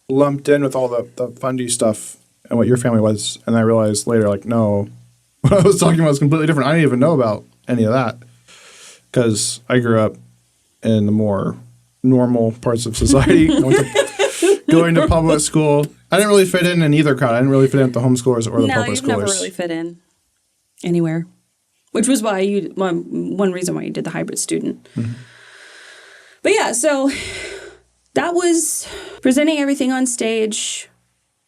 B: lumped in with all the fundy stuff and what your family was. And I realized later, like, no, what I was talking about was completely different. I didn't even know about any of that. Because I grew up in the more normal parts of society. I went to, going to public school. I didn't really fit in either crowd. I didn't really fit in with the homeschoolers or the public schoolers.
A: No, you've never really fit in anywhere. Which was why one reason why you did the hybrid student. Mm-hmm. But yeah, so that was presenting everything on stage.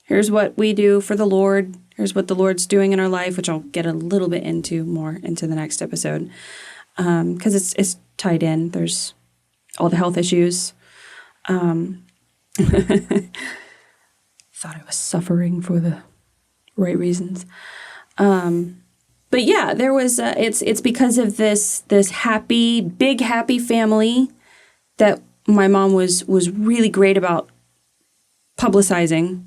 A: Here's what we do for the Lord. Here's what the Lord's doing in our life, which I'll get a little bit more into the next episode. Because it's tied in. There's all the health issues. Thought I was suffering for the right reasons. But yeah, there was. It's because of this big happy family that my mom was really great about publicizing.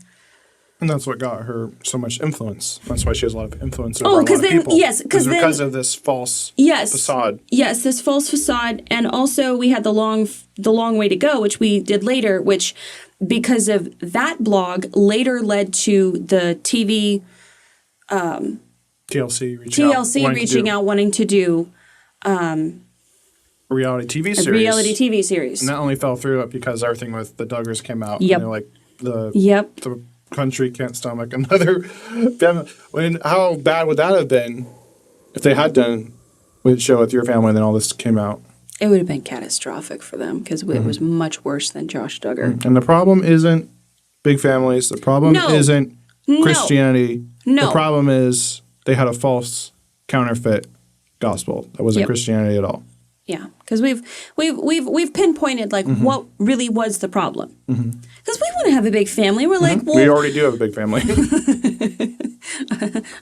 B: And that's what got her so much influence. That's why she has a lot of influence over
A: Oh,
B: a lot
A: 'cause
B: of
A: then-
B: people.
A: yes, 'cause then-
B: because of this false
A: Yes.
B: facade.
A: Yes, this false facade, and also we had the long way to go, which we did later, which because of that blog later led to the TV
B: TLC
A: reaching out wanting to do
B: a reality TV
A: a
B: series.
A: reality TV series.
B: And that only fell through because everything with the Duggars came out.
A: Yep.
B: And they're like the
A: Yep.
B: country can't stomach another family. How bad would that have been if they had done a show with your family and then all this came out?
A: It would have been catastrophic for them because it was much worse than Josh Duggar.
B: And the problem isn't big families. The problem
A: No.
B: isn't Christianity.
A: No.
B: The problem is they had a false counterfeit gospel that wasn't
A: Yep.
B: Christianity at all.
A: Yeah, because we've pinpointed like what really was the problem. Because we want to have a big family. We're like, well,
B: We already do have a big family.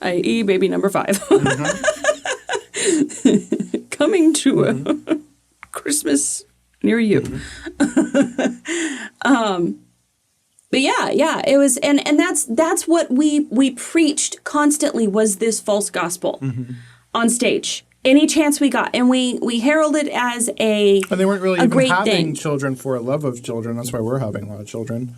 A: i.e., baby number 5, coming to a Christmas near you. But yeah, it was, and that's what we preached constantly was this false gospel on stage. Any chance we got, and we heralded as
B: And they weren't really
A: a
B: even
A: great
B: having
A: thing.
B: children for a love of children. That's why we're having a lot of children.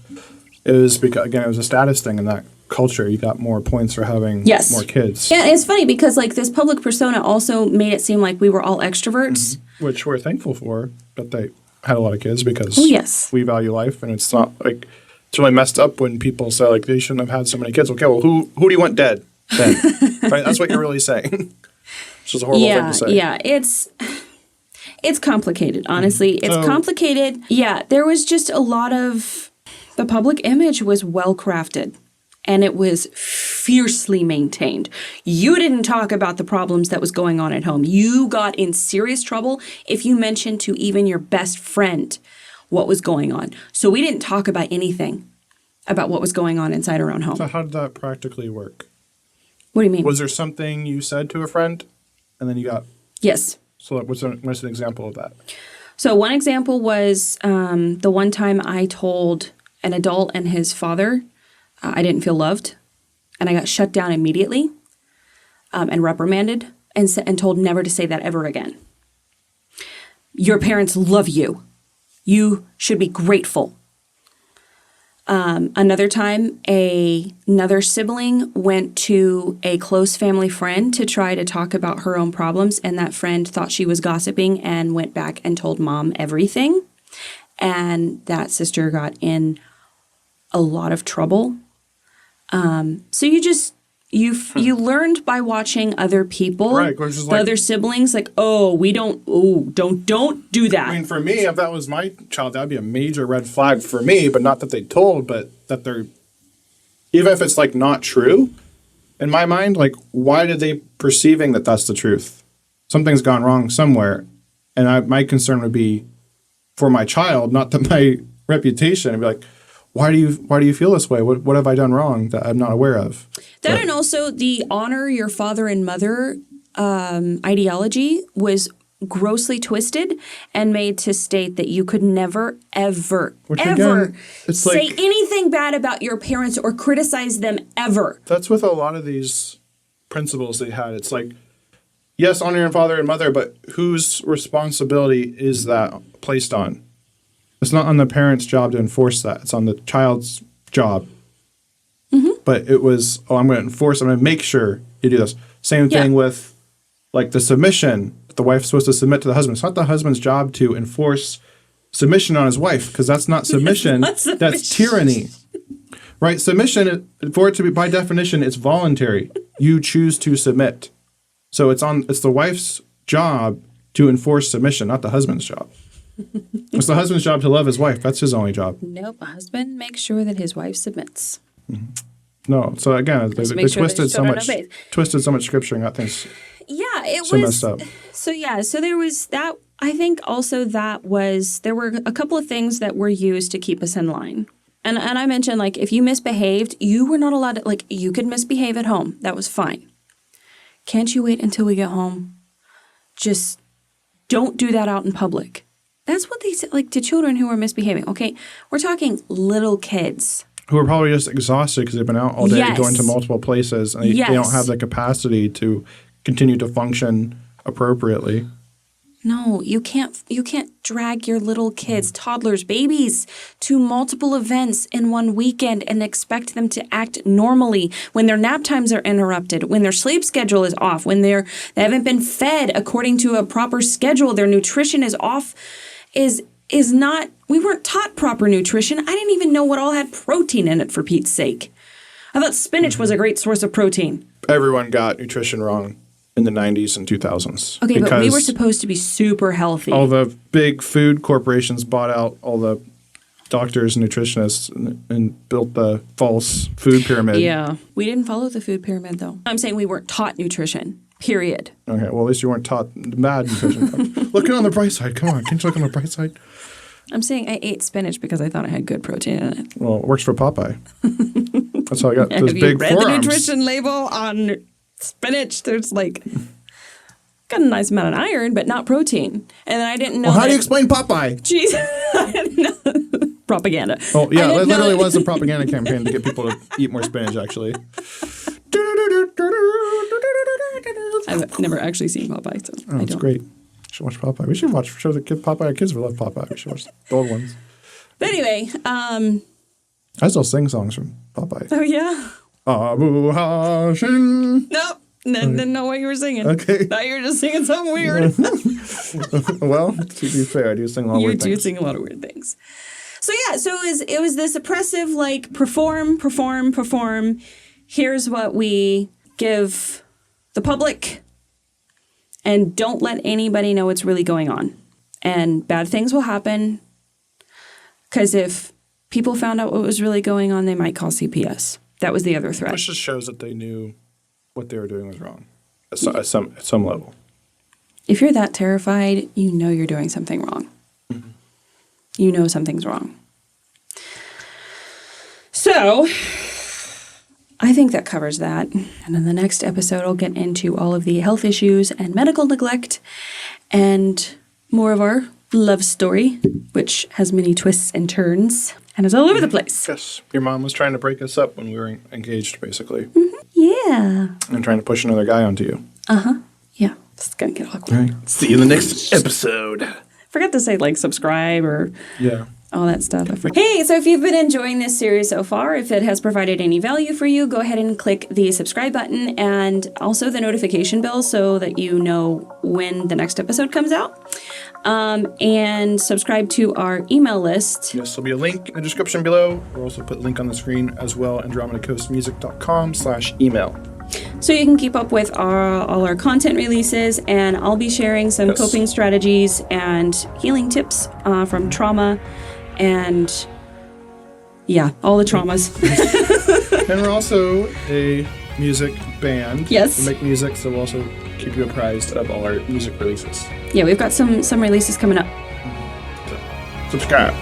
B: It was because, again, it was a status thing in that culture. You got more points for having
A: Yes.
B: more kids.
A: Yeah, it's funny because like this public persona also made it seem like we were all extroverts.
B: Which we're thankful for that they had a lot of kids because
A: Oh, yes.
B: we value life, and it's not like it's really messed up when people say like they shouldn't have had so many kids. Okay, well, who do you want dead then? Right? That's what you're really saying. Which is a horrible thing to say.
A: Yeah, it's complicated, honestly. It's
B: So-
A: complicated. Yeah, there was just a lot of the public image was well crafted and it was fiercely maintained. You didn't talk about the problems that was going on at home. You got in serious trouble if you mentioned to even your best friend what was going on. So we didn't talk about anything about what was going on inside our own home.
B: So how did that practically work?
A: What do you mean?
B: Was there something you said to a friend, and then you got?
A: Yes.
B: So what's an example of that?
A: So one example was the one time I told an adult and his father I didn't feel loved, and I got shut down immediately and reprimanded and told never to say that ever again. Your parents love you. You should be grateful. Another time, another sibling went to a close family friend to try to talk about her own problems, and that friend thought she was gossiping and went back and told mom everything. And that sister got in a lot of trouble. So you learned by watching other people,
B: Right, which is
A: the
B: like-
A: other siblings, like, don't do that.
B: I mean, for me, if that was my child, that'd be a major red flag for me. But not that they told, but that they're, even if it's like not true, in my mind, like, why did they perceiving that that's the truth? Something's gone wrong somewhere, and my concern would be for my child, not that my reputation. I'd be like, why do you feel this way? What have I done wrong that I'm not aware of?
A: That and also the honor your father and mother ideology was grossly twisted and made to state that you could never, ever,
B: Which
A: ever
B: again, it's
A: say
B: like-
A: anything bad about your parents or criticize them ever.
B: That's with a lot of these principles they had. It's like, yes, honor your father and mother, but whose responsibility is that placed on? It's not on the parent's job to enforce that. It's on the child's job. But it was, I'm going to make sure you do this. Same thing
A: Yeah.
B: with like the submission. The wife's supposed to submit to the husband. It's not the husband's job to enforce submission on his wife because that's not submission.
A: not submission.
B: That's tyranny. Right? Submission, for it to be, by definition, it's voluntary. You choose to submit. So it's the wife's job to enforce submission, not the husband's job. It's the husband's job to love his wife. That's his only job.
A: Nope, a husband makes sure that his wife submits.
B: No. So again, they
A: make sure that
B: twisted
A: his
B: so
A: children
B: much,
A: obey.
B: scripture and got things
A: Yeah, it
B: so
A: was
B: messed up.
A: So there was that. I think also there were a couple of things that were used to keep us in line. And I mentioned, like, if you misbehaved, you were not allowed to, like, you could misbehave at home. That was fine. Can't you wait until we get home? Just don't do that out in public. That's what they said, like, to children who are misbehaving. Okay, we're talking little kids.
B: who are probably just exhausted because they've been out all day
A: Yes.
B: going to multiple places, and they
A: Yes.
B: don't have the capacity to continue to function appropriately.
A: No, you can't drag your little kids, toddlers, babies to multiple events in one weekend and expect them to act normally when their nap times are interrupted, when their sleep schedule is off, when they haven't been fed according to a proper schedule, their nutrition is off, is not, we weren't taught proper nutrition. I didn't even know what all had protein in it, for Pete's sake. I thought spinach was a great source of protein.
B: Everyone got nutrition wrong in the 90s and 2000s.
A: Okay, but we were
B: because
A: supposed to be super healthy.
B: all the big food corporations bought out all the doctors and nutritionists and built the false food pyramid.
A: Yeah. We didn't follow the food pyramid, though. I'm saying we weren't taught nutrition, period.
B: Okay, well, at least you weren't taught bad nutrition. Look on the bright side. Come on, can't you look on the bright side?
A: I'm saying I ate spinach because I thought it had good protein in it.
B: Well, it works for Popeye. That's how I got those
A: Have
B: big
A: you read
B: forearms.
A: the nutrition label on spinach? There's like got a nice amount of iron, but not protein. And then I didn't know.
B: Well, how
A: that,
B: do you explain Popeye?
A: Jeez, I didn't know. Propaganda.
B: Oh, yeah,
A: I didn't
B: it
A: know
B: literally
A: that-
B: was a propaganda campaign to get people to eat more spinach, actually.
A: I've never actually seen Popeye, so
B: Oh,
A: I
B: it's
A: don't.
B: great. We should watch Popeye. We should show the kid Popeye. Our kids would love Popeye. We should watch the old ones.
A: But anyway,
B: I still sing songs from Popeye.
A: oh yeah.
B: Abu Hashim.
A: Nope. Didn't know what you were singing.
B: Okay.
A: Thought you were just singing something weird.
B: Well, to be fair, I do sing all
A: You
B: weird
A: do
B: things.
A: sing a lot of weird things. So yeah, so it was this oppressive, like, perform. Here's what we give the public, and don't let anybody know what's really going on. And bad things will happen, because if people found out what was really going on, they might call CPS. That was the other threat.
B: Which just shows that they knew what they were doing was wrong at some level.
A: If you're that terrified, you know you're doing something wrong.
B: Mm-hmm.
A: You know something's wrong. So, I think that covers that. And in the next episode, I'll get into all of the health issues and medical neglect and more of our love story, which has many twists and turns and is all over the place.
B: Yes, your mom was trying to break us up when we were engaged, basically,
A: Yeah.
B: and trying to push another guy onto you.
A: Yeah. This is going to get awkward.
B: All right. See you in the next episode.
A: Forgot to say, like, subscribe or
B: Yeah.
A: all that stuff. Hey, so if you've been enjoying this series so far, if it has provided any value for you, go ahead and click the subscribe button and also the notification bell so that you know when the next episode comes out. And subscribe to our email list.
B: Yes, there'll be a link in the description below. We'll also put a link on the screen as well, AndromedaCoastMusic.com/email.
A: So you can keep up with all our content releases, and I'll be sharing some
B: Yes.
A: coping strategies and healing tips from trauma and, yeah, all the traumas.
B: And we're also a music band.
A: Yes.
B: We make music, so we'll also keep you apprised of all our music releases.
A: Yeah, we've got some releases coming up.
B: So, subscribe.